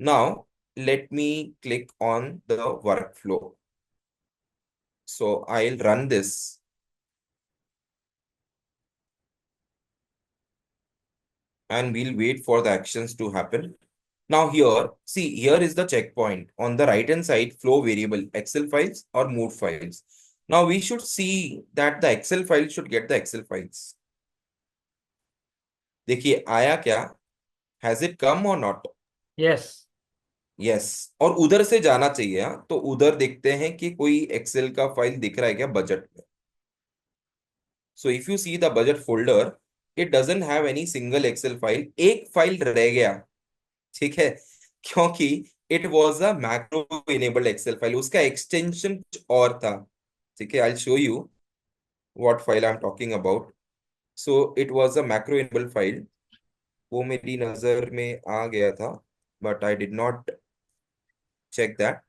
Now, let me click on the workflow. So I'll run this. And we'll wait for the actions to happen. Now here, see, here is the checkpoint. On the right hand side, flow variable, Excel files or moved files. Now we should see that the Excel file should get the Excel files. देखिए आया क्या? Has it come or not? Yes. Yes. और उधर से जाना चाहिए. हाँ, तो उधर देखते हैं कि कोई एक्सेल का फाइल दिख रहा है क्या बजट में. So if you see the budget folder, it doesn't have any single Excel file. एक फाइल रह गया. ठीक है, क्योंकि it was a macro enabled Excel file, उसका एक्सटेंशन कुछ और था. ठीक है, I show you what file I am talking about. So it was a macro enabled file. वो मेरी नजर में आ गया था, but I did not check that.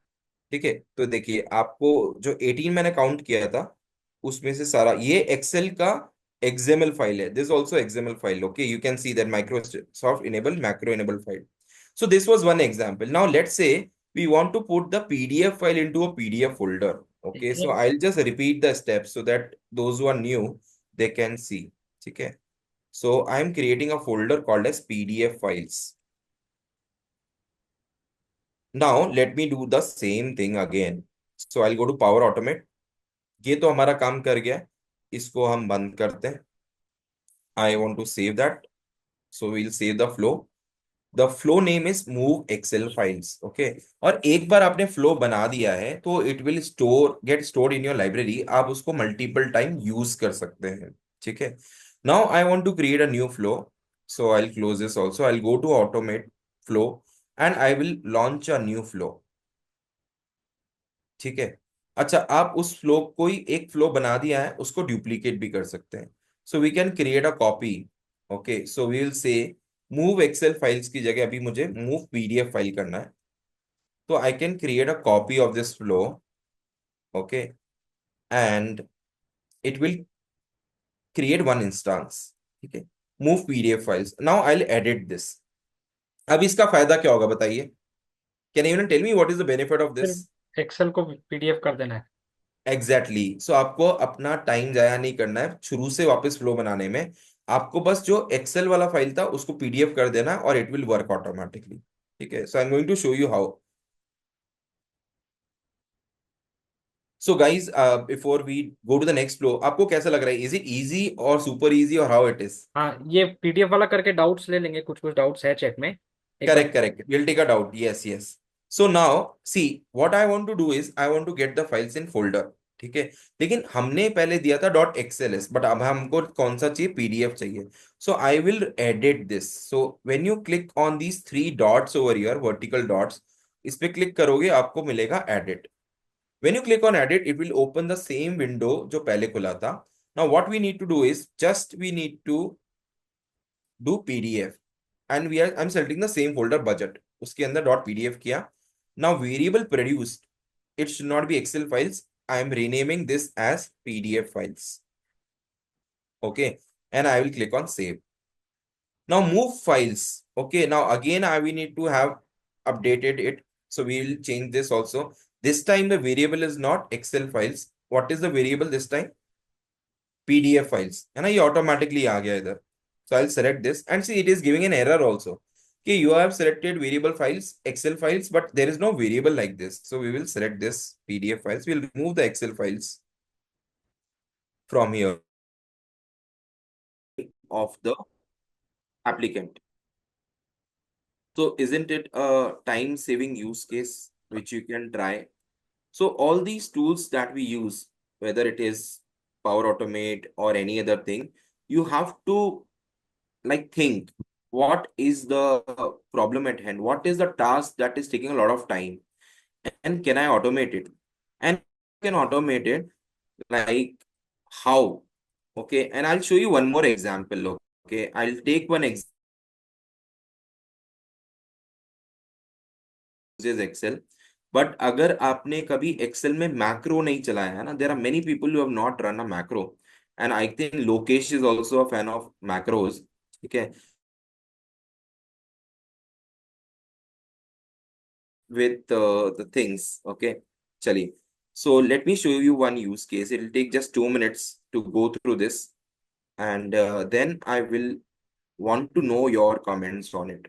ठीक है, तो देखिए आपको जो 18 मैंने काउंट किया था उसमें से सारा ये एक्सेल का XML फाइल है. This also XML file. Okay, you can see that Microsoft enable macro enable file. So this was one example. Now let's say we want to put the PDF file into a PDF folder. Okay, so Okay. I'll just repeat the steps so that those who are new they can see. Okay, so I'm creating a folder called as PDF files. Now let me do the same thing again. So I'll go to Power Automate. ये तो हमारा काम कर गया है. इसको हम बंद करते हैं. I want to save that. So we'll save the flow. The flow name is move Excel files. Okay, और एक बार आपने फ्लो बना दिया है तो it will get stored in your library. आप उसको मल्टीपल टाइम यूज कर सकते हैं. ठीक है, now I want to create a new flow. So I close this also. I go to automate flow and I will launch a new flow. ठीक है, अच्छा, आप उस फ्लो, कोई एक फ्लो बना दिया है उसको डुप्लीकेट भी कर सकते हैं. So we can create a copy. Okay, so we will say move Excel files की जगह अभी मुझे मूव PDF फाइल करना है. तो I can create a copy of this flow. Okay, and it will create one instance. ठीक है, move PDF files. Now I will edit this. अब इसका फायदा क्या होगा बताइए? Can you tell me what is the benefit of this? फिर Excel को PDF कर देना है. एग्जैक्टली. सो आपको अपना टाइम जाया नहीं करना है शुरू से वापस फ्लो बनाने में. आपको बस जो एक्सेल वाला फाइल था उसको पीडीएफ कर देना और इट विल वर्क ऑटोमेटिकली। ठीक है, so I am going to show you how. So guys, before we go to the next flow, आपको कैसा लग रहा है? इज इट इजी और सुपर इजी और हाउ इट इज? हाँ, ये पीडीएफ वाला करके डाउट्स ले लेंगे, कुछ कुछ डाउट्स है चेक में एक बार। Correct, correct. We'll take a doubt. Yes, yes. So now, see, what I want to do is I want to get the files in folder. ठीक है, लेकिन हमने पहले दिया था डॉट एक्सएलएस, बट अब हमको कौन सा चाहिए? पीडीएफ चाहिए। So I will edit this. So when you click on these three dots over here, vertical dots, इस पे क्लिक करोगे आपको मिलेगा edit. When you click on edit, it will open the same window जो पहले खुला था। Now what we need to do is just we need to do PDF, and we are I am selecting the same folder budget, उसके अंदर dot PDF किया। Now variable produced, it should not be excel files, I am renaming this as pdf files. Okay, and I will click on save. Now move files. Okay, now again we need to have updated it, so we will change this also. This time the variable is not excel files. What is the variable this time? PDF files, है ना? ये automatically आ गया इधर. So I'll select this and see it is giving an error also. Okay, you have selected variable files, Excel files, but there is no variable like this. So we will select this PDF files. We'll remove the Excel files from here of the applicant. So isn't it a time-saving use case which you can try? So all these tools that we use, whether it is Power Automate or any other thing, you have to like think what is the problem at hand, what is the task that is taking a lot of time, and can I automate it? And can automate it, like how? Okay, and I'll show you one more example. Okay, I'll take one example uses Excel. But अगर आपने कभी Excel में macro नहीं चलाया है ना, there are many people who have not run a macro, and I think Lokesh is also a fan of macros. ठीक है, with the things. Okay, chali. So let me show you one use case. It will take just 2 minutes to go through this, and then I will want to know your comments on it.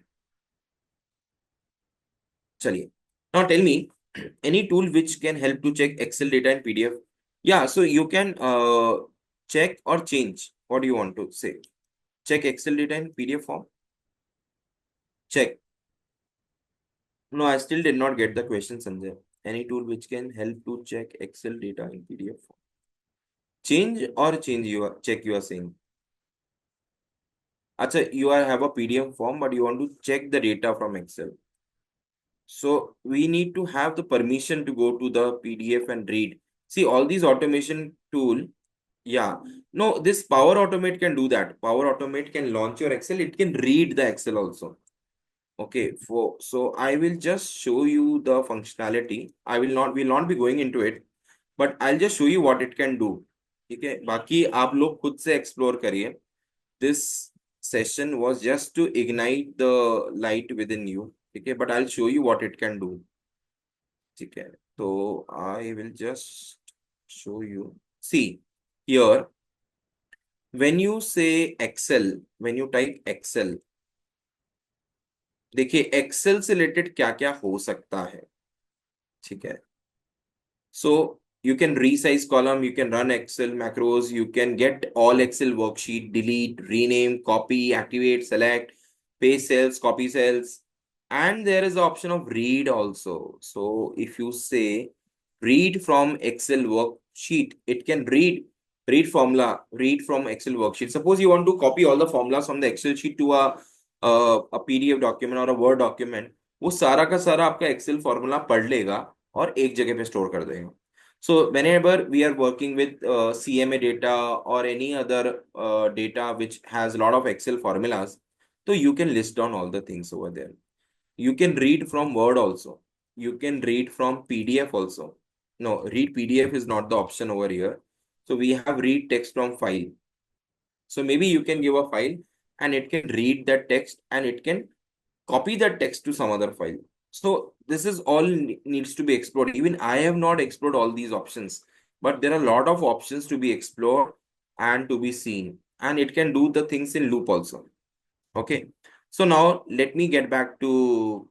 Chaliye. Now tell me any tool which can help to check Excel data in PDF. Yeah, so you can check or change. What do you want to say? Check Excel data in PDF form. Check. No, I still did not get the question, Sanjay. Any tool which can help to check Excel data in PDF form. Change or change you are check you are saying. Acha, you are have a PDF form, but you want to check the data from Excel. So we need to have the permission to go to the PDF and read. See all these automation tool. Yeah. No, this Power Automate can do that. Power Automate can launch your Excel. It can read the Excel also. Okay. So I will just show you the functionality. Will not be going into it, but I'll just show you what it can do. ठीक है, बाकी आप लोग खुद से explore करिए. This session was just to ignite the light within you. ठीक है, but I'll show you what it can do. ठीक है, तो I will just show you. See here, when you say Excel, when you type Excel, देखिए Excel से related क्या क्या हो सकता है. ठीक है, so you can resize column, you can run Excel macros, you can get all Excel worksheet, delete, rename, copy, activate, select, paste cells, copy cells, and there is the option of read also. So if you say read from Excel worksheet, it can read formula, read from Excel worksheet. Suppose you want to copy all the formulas from the Excel sheet to a PDF document or a Word document, वो सारा का सारा आपका Excel formula पढ़ लेगा और एक जगह पे स्टोर कर देगा. So whenever we are working with CMA data or any other data which has a lot of Excel formulas, so you can list down all the things over there. You can read from Word also. You can read from PDF also. No, read PDF is not the option over here. So we have read text from file. So maybe you can give a file and it can read that text and it can copy that text to some other file. So this is all needs to be explored. Even I have not explored all these options, but there are a lot of options to be explored and to be seen. and it can do the things in loop also. Okay. So now let me get back to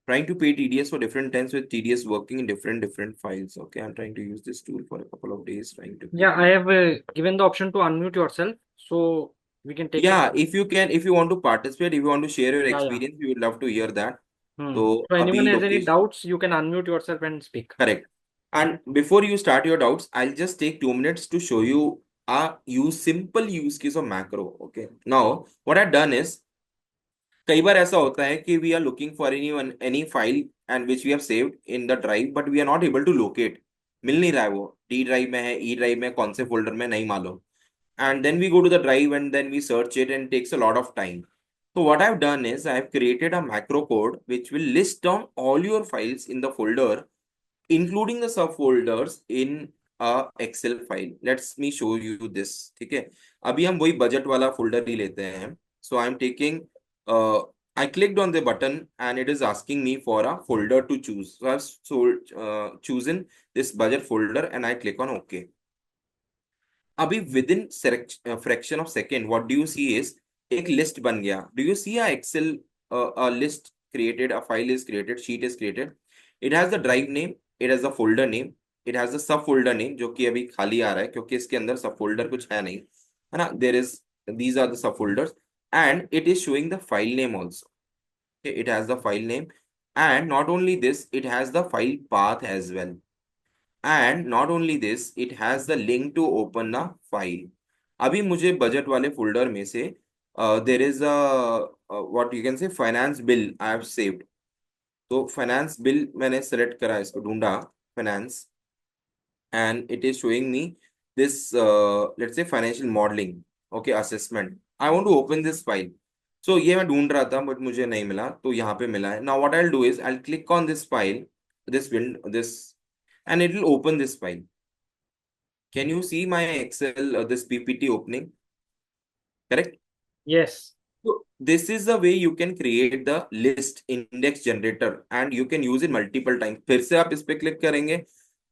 trying to pay TDS for different times with TDS working in different files. Okay, I'm trying to use this tool for a couple of days, trying to Yeah, create. I have given the option to unmute yourself, so we can take some. Yeah, if you can, if you want to participate, if you want to share your Yeah, yeah. experience, we would love to hear that. Hmm. So, So anyone abhi has any location, doubts, you can unmute yourself and speak. correct. And before you start your doubts, I'll just take 2 minutes to show you a simple use case of macro. Okay. Now, what I've done is, कई बार ऐसा होता है कि we are looking for any file and which we have saved in the drive, but we are not able to locate. मिल नहीं रहा है वो, D drive में है, E ड्राइव में, कौन से फोल्डर में नहीं मालूम. And then we go to the drive and then we search it and it takes a lot of time. So what I've done is I've created a macro code which will list down all your files in the folder, including the subfolders in a Excel file. Let's me show you this. ठीक है, अभी हम वही budget वाला folder ही लेते हैं. So I'm taking I clicked on the button and it is asking me for a folder to choose. So chosen this budget folder and I click on OK. अभी within fraction of second what do you see is एक list बन गया. Do you see a Excel list created, a file is created, sheet is created. It has the drive name, it has the folder name, it has the सब folder name जो कि अभी खाली आ रहा है क्योंकि इसके अंदर सब folder कुछ है नहीं, है ना. there is these are the sub folders and it is showing the file name also. Okay, it has the file name and not only this, it has the file path as well. And not only this, it has the link to open a file. अभी मुझे budget वाले folder में से there is a what you can say finance bill I have saved. तो finance bill मैंने select करा, इसको ढूंढा finance and it is showing me this let's say financial modeling, okay, assessment. I want to open this file. So ये मैं ढूंढ रहा था but मुझे नहीं मिला, तो यहाँ पे मिला है. Now what I'll do is I'll click on this file, this window, this, and it will open this file. Can you see my Excel, this PPT opening? Correct? Yes. So this is the way you can create the list index generator and you can use it multiple times. फिर से आप इस पे click करेंगे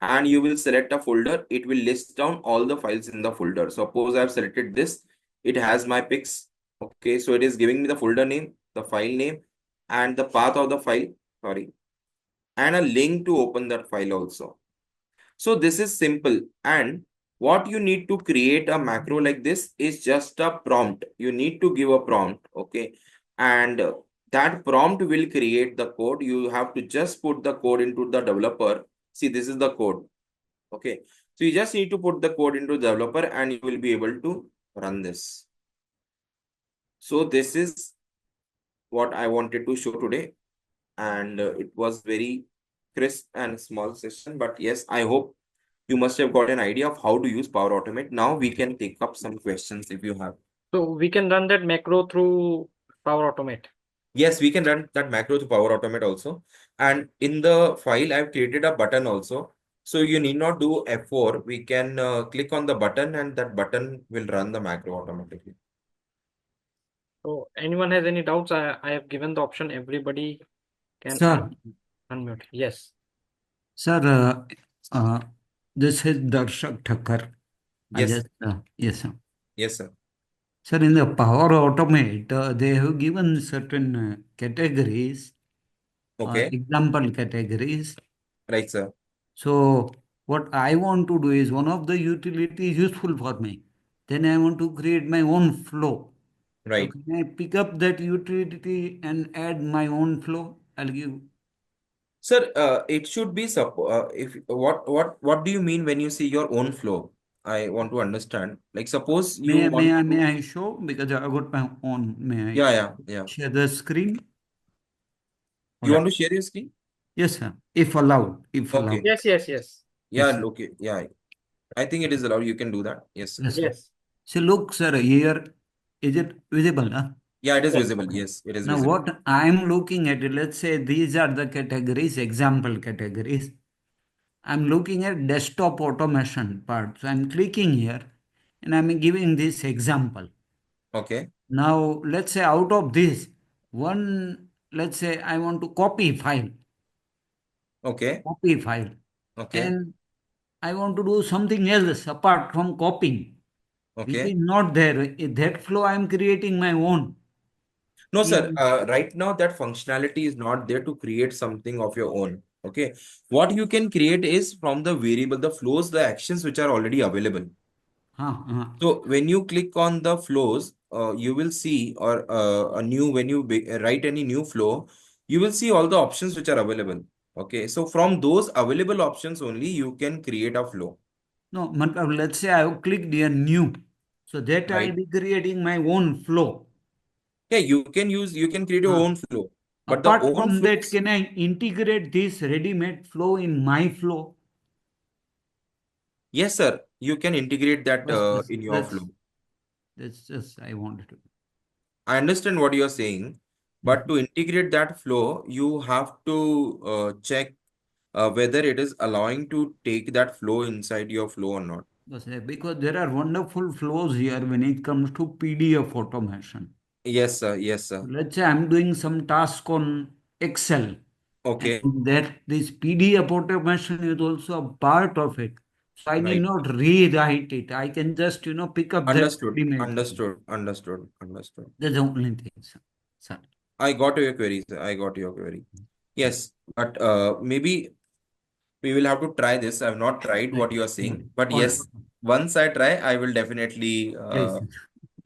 and you will select a folder. It will list down all the files in the folder. Suppose I've selected this. It has my pics. Okay, so it is giving me the folder name, the file name, and the path of the file. Sorry, and a link to open that file also. So this is simple. And what you need to create a macro like this is just a prompt. You need to give a prompt. Okay. And that prompt will create the code. You have to just put the code into the developer. See, this is the code. Okay. So you just need to put the code into the developer and you will be able to run this. So this is what I wanted to show today. And it was very crisp and small session. But yes, I hope you must have got an idea of how to use Power Automate. Now we can take up some questions if you have. So we can run that macro through Power Automate. Yes, we can run that macro to Power Automate also. And in the file, I've created a button also. So you need not do F4. We can click on the button and that button will run the macro automatically. So anyone has any doubts, I have given the option. Everybody can Sir, unmute. Yes. sir, this is Darshak Thakkar. Yes, Yes, sir. yes, sir. Sir, in the Power Automate, they have given certain categories, Okay, example categories. right, sir. So, what I want to do is one of the utility is useful for me. Then I want to create my own flow. So, Right. can I pick up that utility and add my own flow? I'll give. Sir, it should be if what do you mean when you see your own flow? I want to understand. Like suppose you want May to. I show? Because I got my own. May I Yeah, yeah, yeah. share the screen? All You right. want to share your screen? Yes, sir. If allowed. If allowed. Okay. Yes, yes, yes. Yeah, Yes. okay. Yeah. I think it is allowed. You can do that. Yes, sir. Yes, sir. Yes. So look, sir, here is it visible? Huh? Yeah, it is Yes. visible. Yes, it is Now, visible. what I'm looking at, let's say these are the categories, example categories. I'm looking at desktop automation part. So I'm clicking here and I'm giving this example. Okay. Now, let's say out of this, one, let's say I want to Okay. copy file, Okay. and I want to do something else apart from copying. Which Okay. is not there. That flow I am creating my own. No, sir. In, Right now, that functionality is not there to create something of your own. Okay. What you can create is from the variable, the flows, the actions which are already available. So when you click on the flows, you will see, or when you write any new flow, you will see all the options which are available. Okay. So from those available options only, you can create a flow. no, let's say I have clicked here new. So that I'll Right. be creating my own flow. Yeah, you can create your Huh. own flow. But the Apart own from that, flows, can I integrate this ready-made flow in my flow? yes, sir, you can integrate that That's that's in your that's, flow. that's just I wanted to. I understand what you're saying, but Mhm. to integrate that flow, you have to check whether it is allowing to take that flow inside your flow or not. Because there are wonderful flows here when it comes to PDF automation. Yes, sir. Yes, sir. Let's say I'm doing some task on Excel, and Okay. that this PDF automation is also a part of it. So I need Right. not rewrite it. I can just pick up that Understood. ready-made flow. Understood. Understood. Understood. That's the only thing, sir. Sir. I got your query, sir. I got your query. Right. Yes, but maybe we will have to try this. I've not tried Right. what you are Right. saying, but All right. yes, once I try, I will definitely Please.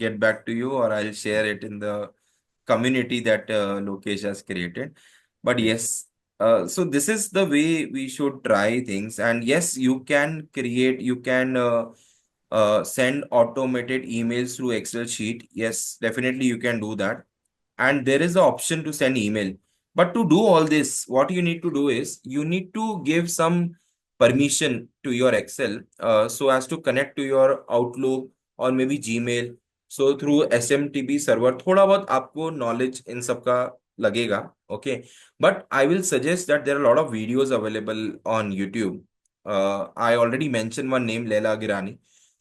get back to you, or I'll share it in the community that Lokesh has created. But Right. yes, so this is the way we should try things. And yes, you can send automated emails through Excel sheet. Yes, definitely you can do that. And there is the option to send email. But to do all this, what you need to do is you need to give some permission to your Excel so as to connect to your Outlook or maybe Gmail. So through SMTP server, थोड़ा बहुत आपको knowledge इन सब का लगेगा, okay? But I will suggest that there are a lot of videos available on YouTube. I already mentioned one name, Leila Girani,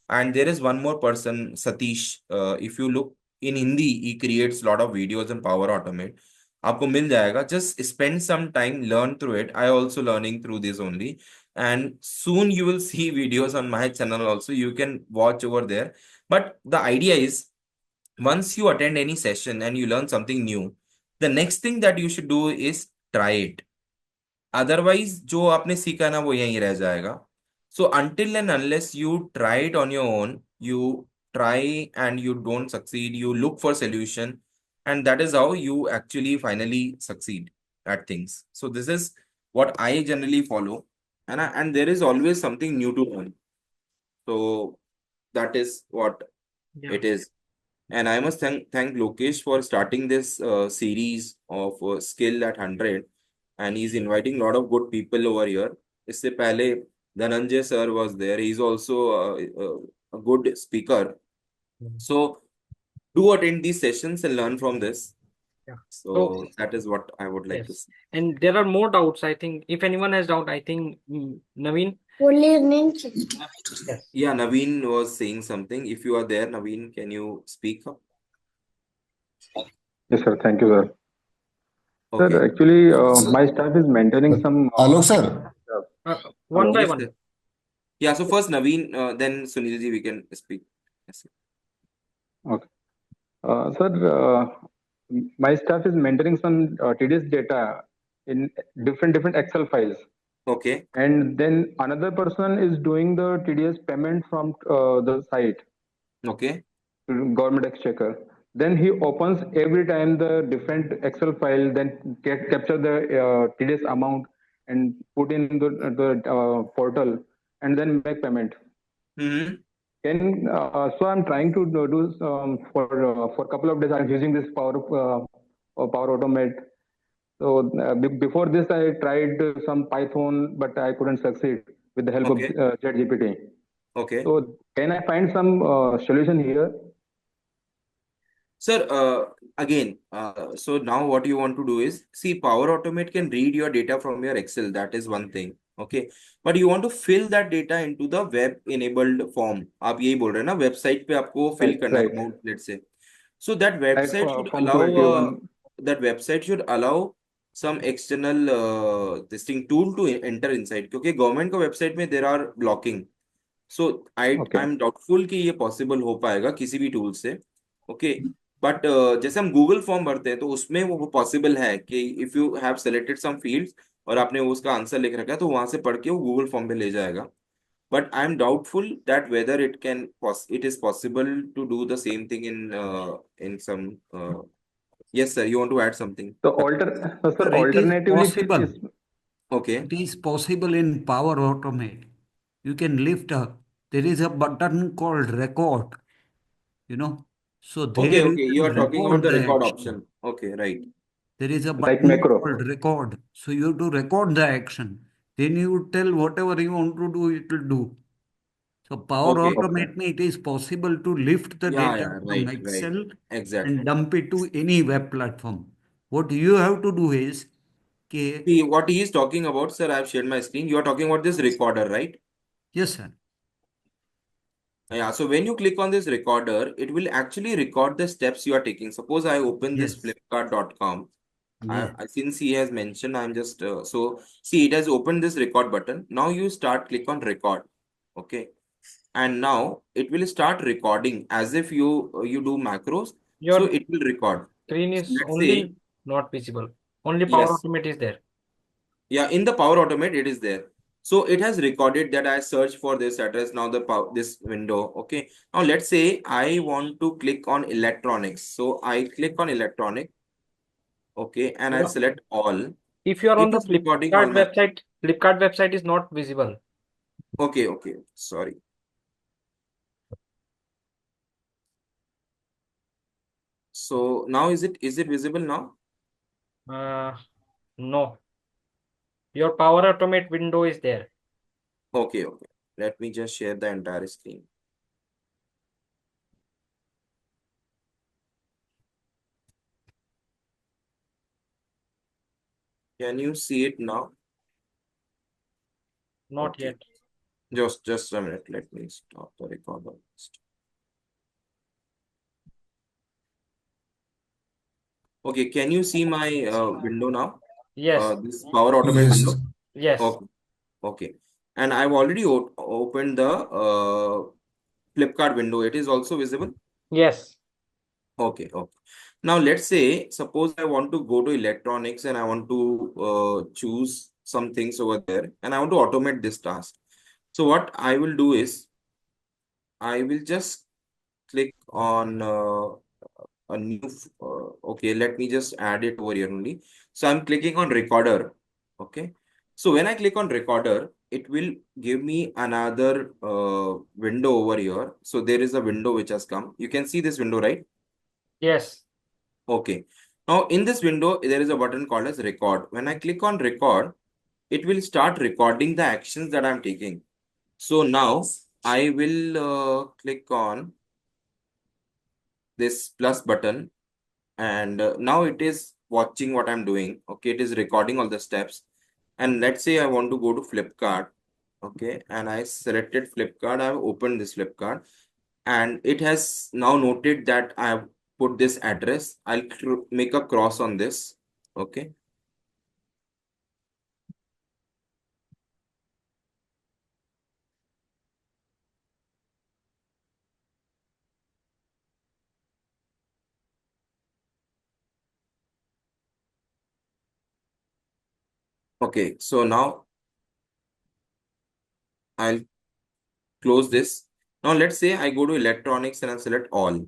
and there is one more person, Satish. If you look in Hindi, he creates a lot of videos on Power Automate. आपको मिल जाएगा. Just spend some time, learn through it. I also learning through this only, and soon you will see videos on my channel also. You can watch over there. But the idea is, once you attend any session and you learn something new, the next thing that you should do is try it. Otherwise जो आपने सीखा ना वो यहीं रह जाएगा. So until and unless you try it on your own, you try and you don't succeed, you look for solution, and that is how you actually finally succeed at things. So this is what I generally follow, and there is always something new to learn. So that is what Yeah. it is. And I must thank Lokesh for starting this series of skill at 100, and he's inviting a lot of good people over here. इससे पहले Dhananjay sir was there. He's also a good speaker. Mm. So do attend these sessions and learn from this. Yeah. So So that is what I would like to yes, say. and there are more doubts. I think if anyone has doubt, I think Naveen. Yes. Yeah, Naveen was saying something. If you are there, Naveen, can you speak up? Yes, sir. Thank you, sir. Okay. Sir, actually, Sir, my staff is maintaining some Alok sir, TDS stuff. One Hello. by Yes, one. sir. Yeah, so first Naveen, then Sunilji, we can speak. Yes, sir. Okay. Sir, my staff is maintaining some TDS data in different Excel files, Okay. and then another person is doing the TDS payment from the site Okay. to government exchequer. Then he opens every time the different Excel file, then capture the TDS amount and put in the portal, and then make payment. Mm-hmm. So I'm trying to do for a couple of days. I'm using this Power Automate. So before this, I tried some Python, but I couldn't succeed with the help of Okay. ChatGPT. Okay. So can I find some solution here? Sir, again, so now what you want to do is, see, Power Automate can read your data from your Excel. That is one thing. Okay. But you want to fill that data into the web enabled form. आप यही बोल रहे हैं ना, website पे आपको fill Right, करना है right. amount, let's say. So that Right, website should Form allow 281. some external this thing tool to enter inside. क्योंकि government का website में there are blocking. So I Okay. Am doubtful कि ये possible हो पाएगा किसी भी टूल से। ओके, बट जैसे हम गूगल फॉर्म भरते हैं तो उसमें वो पॉसिबल है कि if you have selected some fields और आपने उसका आंसर लिख रखा है तो वहां से पढ़ के वो गूगल फॉर्म पे ले जाएगा। But I am doubtful that whether it is possible to do the same thing in some. Yes sir, you want to add something? So sir, Sir, it is alternatively, possible. Okay It is possible in Power Automate. You can lift up. There is a button called record, you know. So okay there you okay, you can are talking about record the the record action. Option. Okay right. There is a like button macro. called record. So you have to record the action. Then you tell whatever you want to do, it will do. So Power okay, Okay. Automate, it is possible to lift the या data from right right, Excel and exactly. dump it to any web platform. What you have to do is, okay, See, what he is talking about, sir, I've shared my screen. You are talking about this recorder, right? yes, sir. Yeah, so when you click on this recorder, it will actually record the steps you are taking. Suppose I open this Yes. flipkart.com. Yeah. Since he has mentioned, I'm just so see, it has opened this record button. Now you start click on record. Okay. And now it will start recording as if you do macros. So Your it will record. screen So is let's say, only not visible. Only Power yes. Automate is there. Yeah, in the Power Automate, it is there. So it has recorded that I search for this address. Now the this window. Okay. Now let's say I want to click on electronics. So I click on electronic. Okay, and I Yeah. select all. If you are on It the is recording all Flipkart my. website, Flipkart website is not visible. Okay, okay. Sorry. So now is it visible now? Uh, no. Your Power Automate window is there. Okay, okay. Let me just share the entire screen. Can you see it now? Not Okay. yet. Just a minute. Let me stop the recorder first. Okay, can you see my window now? Yes. This Power Automate Yes. window. Yes. Okay, okay. And I've already opened the Flipkart window. It is also visible. Yes. Okay, okay. Now let's say, suppose I want to go to electronics and I want to choose some things over there and I want to automate this task. So what I will do is I will just click on a new, okay, let me just add it over here only. So I'm clicking on recorder. Okay. So when I click on recorder, it will give me another window over here. So there is a window which has come. You can see this window, right? Yes. Okay. Now in this window, there is a button called as record. When I click on record, it will start recording the actions that I'm taking. So now I will click on this plus button and now it is watching what I'm doing. Okay, it is recording all the steps. And let's say I want to go to Flipkart. Okay, and I selected Flipkart. I've opened this Flipkart and it has now noted that I have put this address. I'll make a cross on this. Okay. Okay, so now I'll close this. Now let's say I go to electronics and I select all.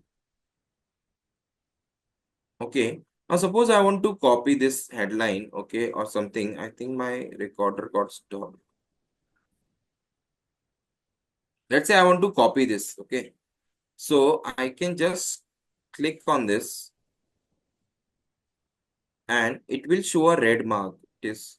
Okay. Now suppose I want to copy this headline, okay, or something. I think my recorder got stopped. Let's say I want to copy this, okay. So I can just click on this and it will show a red mark. It is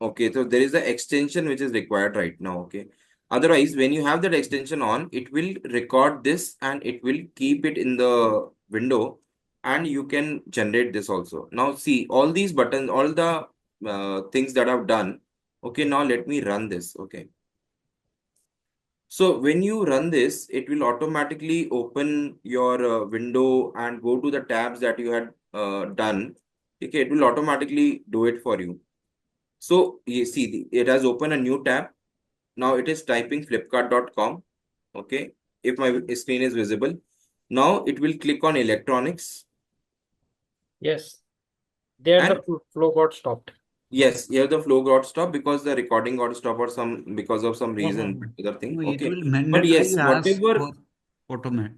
okay. So there is the extension which is required right now, okay. Otherwise, when you have that extension on, it will record this and it will keep it in the window and you can generate this also. Now see all these buttons, all the things that I've done. Okay, now let me run this. Okay. So when you run this, it will automatically open your window and go to the tabs that you had done. ठीक है, it will automatically do it for you. So you see, it has opened a new tab. Now it is typing flipkart.com. Okay, if my screen is visible, now it will click on electronics. Yes. There the And flow got stopped. yes, here the flow got stopped because the recording got stopped or some because of some reason, Mhm. particular thing. So it Okay, will but yes, mandatorily ask whatever, for automate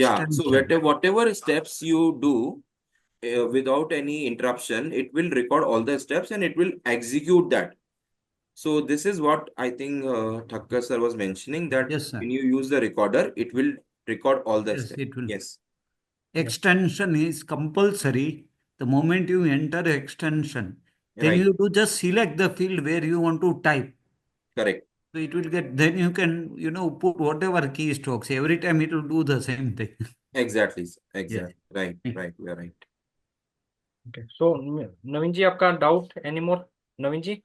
yeah. So extension. whatever steps you do without any interruption, it will record all the steps and it will execute that. So this is what I think Thakkar sir was mentioning, that Yes, sir. when you use the recorder, it will record all the Yes, steps. it will. Yes, Extension is compulsory. The moment you enter extension, then right, you do just select the field where you want to type. correct. So it will get, then you can, put whatever keystrokes. Every time it will do the same thing. Exactly, Yes. exactly. Right, right. You are right. Okay. So नवीन जी आपका doubt any more नवीन जी?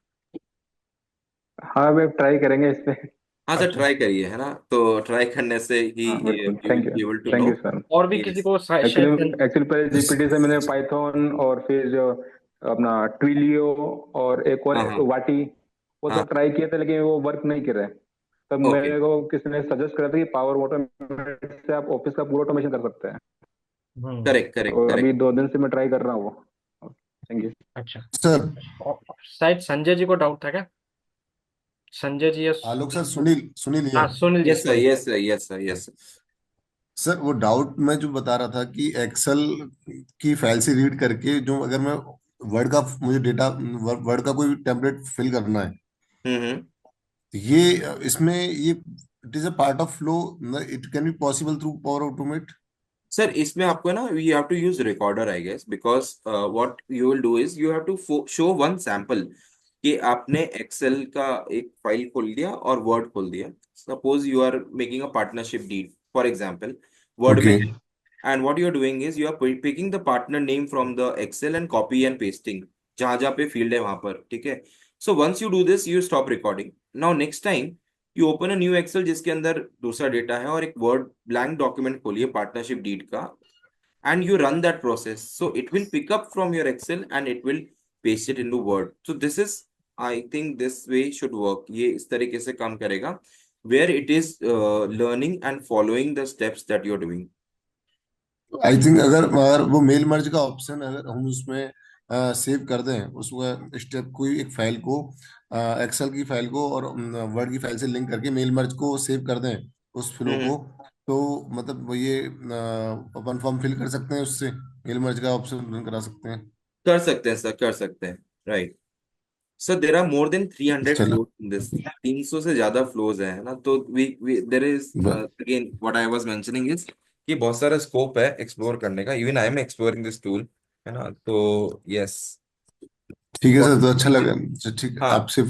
हाँ way try करेंगे इस पे। हाँ sir, अच्छा, try करिए, है ना, तो ट्राई करने से ही हाँ बिल्कुल, you will be able to know. Thank you sir. और भी किसी यस, को एक्चुअली शायद एक्चुअली पहले जीपीटी से मैंने पाइथन और फिर जो अपना ट्विलियो और एक और हाँ हाँ वाटी, वो हाँ, सब ट्राई किए थे लेकिन वो वर्क नहीं कर रहे। तब ओके, मेरे को किसी ने सजेस्ट करा था कि पावर ऑटोमेट से आप ऑफिस का पूरा ऑटोमेशन कर सकते हैं। हम्म, करेक्ट करेक्ट तो अभी करेक्ट। 2 दिन से मैं ट्राई कर रहा हूँ वो। Thank you. अच्छा। सर। शायद संजय जी को डाउट था क्या? संजय जी या आलोक सर, सुनील सुनील हाँ here. Sunil ji yes sir, Sunil. Yes sir, yes sir, yes sir. Sir, वो डाउट मैं जो बता रहा था कि एक्सेल की फाइल से रीड करके जो अगर मैं वर्ड का मुझे डेटा वर्ड का कोई टेम्पलेट फिल करना है, हम्म। तो ये इसमें ये it is a part of flow, it can be possible through Power Automate. Sir इसमें आपको ना, you have to use recorder I guess, because what you will do is you have to show one sample कि आपने Excel का एक file खोल दिया और वर्ड खोल दिया। Suppose you are making a partnership deed for example, word में ओके। है, and what you're doing is you are picking the partner name from the excel and copy and pasting जहां जहां पे field है वहां पर, ठीक है। So once you do this you stop recording. Now next time you open a new excel जिसके अंदर दूसरा डेटा है और एक word blank document खोलिए पार्टनरशिप डीड का, and you run that process, so it will pick up from your excel and it will paste it into word. So this is, I think this way should work, ये इस तरीके से काम करेगा, where it is learning and following the steps that you're doing. I think अगर अगर वो mail merge का ऑप्शन अगर हम उसमें सेव कर दें, उसको स्टेप कोई एक फाइल को, एक्सेल की फाइल को और वर्ड की फाइल से लिंक करके मेल मर्ज को सेव कर दें उस फ्लो हम्म। को, तो मतलब वो ये अपन फॉर्म फिल कर सकते हैं, उससे मेल मर्ज का ऑप्शन करा सकते हैं। कर सकते हैं सर, कर सकते हैं, right. Sir there are more than 300 चलो। फ्लोज इन दिस, 300 से ज्यादा फ्लोज है ना, तो we there is again what I was mentioning is कि बहुत सारा स्कोप है एक्सप्लोर करने का, even I am exploring this tool, है ना, तो यस। ठीक है सर, तो अच्छा लगा। ठीक है, हाँ, आपसे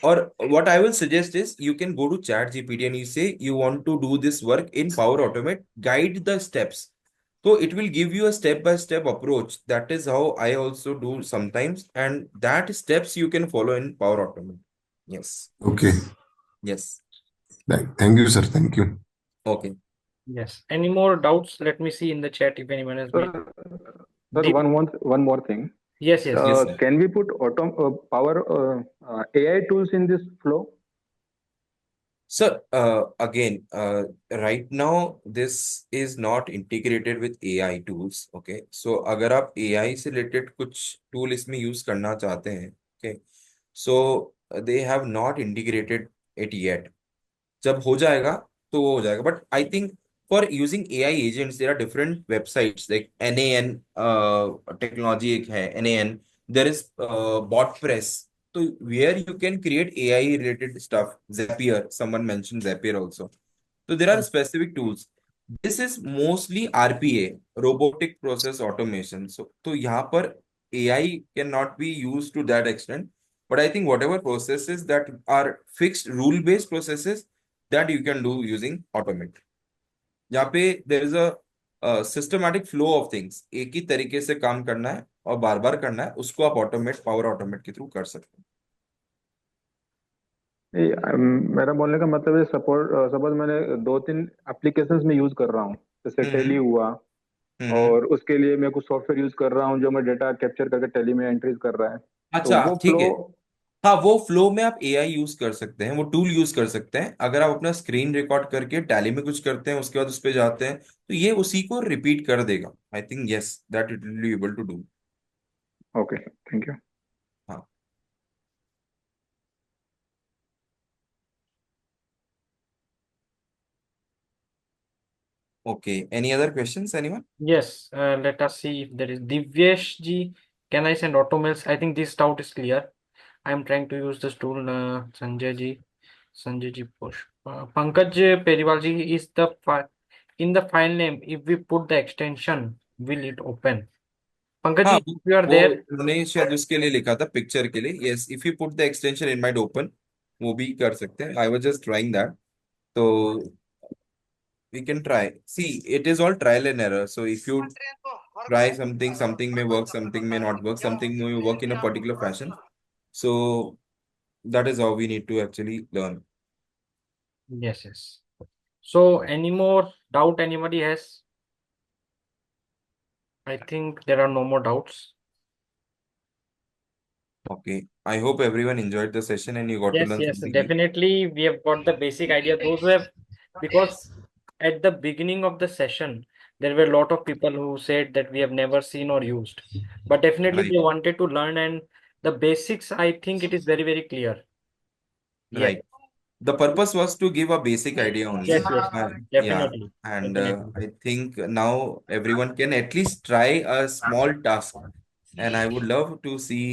और what I will suggest is you can go to chat GPT and you say you want to do this work in Power Automate, guide the steps. So it will give you a step-by-step approach. That is how I also do sometimes, and that steps you can follow in Power Automate. Yes, okay. yes, thank you sir, thank you. okay. Yes. Any more doubts? Let me see in the chat if anyone has made. Sir, Deep. one more thing. Yes, yes. Yes, sir. Can we put power AI tools in this flow? So again, right now this is not integrated with AI tools. Okay, so अगर आप AI से related कुछ tool इसमें use करना चाहते हैं, okay, so they have not integrated it yet. जब हो जाएगा तो वो हो जाएगा, but I think for using AI agents there are different websites like NAN technology एक है, NAN, there is Botpress, तो where you can create AI related stuff, Zapier, someone mentioned Zapier also. So there are specific tools. This is mostly RPA, robotic process automation. So तो यहाँ पर AI cannot be used to that extent. But I think whatever processes that are fixed rule-based processes that you can do using automate. जहाँ पे there is a systematic flow of things. एक ही तरीके से काम करना है और बार बार करना है, उसको आप ऑटोमेट, पावर ऑटोमेट के थ्रू कर सकते हैं। नहीं, मेरा बोलने का मतलब है, सपोज मैंने 2-3 एप्लीकेशंस में यूज कर रहा हूँ, जैसे टेली हम्म हुआ और उसके लिए मैं कुछ सॉफ्टवेयर यूज कर रहा हूँ जो मैं डेटा कैप्चर करके टैली में एंट्रीज कर रहा है। तो अच्छा, वो ठीक फ्लो। है। हाँ, वो फ्लो में आप एआई यूज कर सकते हैं, वो टूल यूज कर सकते हैं। अगर आप अपना स्क्रीन रिकॉर्ड करके टैली में कुछ करते हैं, उसके बाद उस पर जाते हैं, तो ये उसी को रिपीट कर देगा। I think yes, that it will be able to do. Okay, thank you. हाँ। Okay, any other questions anyone? Yes, let us see if there is Divyesh ji. Can I send auto mails? I think this doubt is clear. I am trying to use this tool. Sanjay ji, push. Pankaj Periwal ji is the in the file name. If we put the extension, will it open? Pankaj हाँ, ji, if you are वो there, उन्होंने शायद उसके लिए लिखा था, picture के लिए। Yes, if you put the extension in might open, वो भी कर सकते हैं। I was just trying that. तो we can try. See, it is all trial and error. So if you try something, something may work, something may not work, something may work in a particular fashion. So that is how we need to actually learn. yes, yes. So any more doubt anybody has? I think there are no more doubts. Okay. I hope everyone enjoyed the session and you got to Yes, learn yes, something new. definitely. We have got the basic idea. Those who have, because at the beginning of the session, there were a lot of people who said that we have never seen or used, but definitely Right. they wanted to learn, and the basics, I think it is very, very clear. Yes, Right. The purpose was to give a basic idea yes, only. yes, Yeah. definitely, And definitely. I think now everyone can at least try a small task. And I would love to see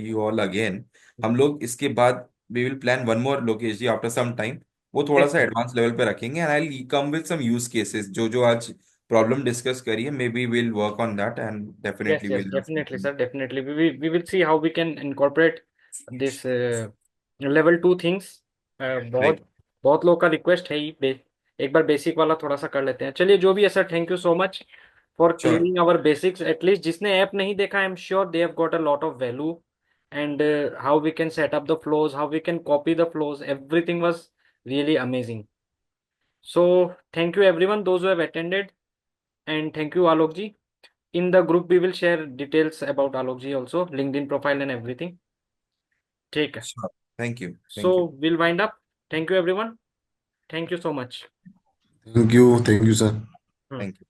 you all again. हम लोग इसके बाद we will plan one more Lokesh ji after some time. वो थोड़ा Yes, सा sir. Advance level पे रखेंगे and I'll come with some use cases जो जो आज प्रॉब्लम डिस्कस करिए, maybe we'll work on that and Yes, definitely yes, we'll learn definitely, something. sir. Definitely. We will see how we can incorporate this level 2 things. बहुत Right. बहुत लोगों का request है ही एक बार बेसिक वाला थोड़ा सा कर लेते हैं। चलिए, जो भी है sir, thank you so much for Sure. Clearing our basics. At least जिसने ऐप नहीं देखा, I am sure they have got a lot of value, and how we can set up the flows, how we can copy the flows, everything was really amazing. So thank you everyone, those who have attended, and thank you Alok ji. In the group we will share details about Alok ji also, LinkedIn profile and everything. ठीक है, Sure. Thank you. so Thank you. we'll wind up. Thank you everyone, thank you so much. Thank you, sir. Hmm. Thank you.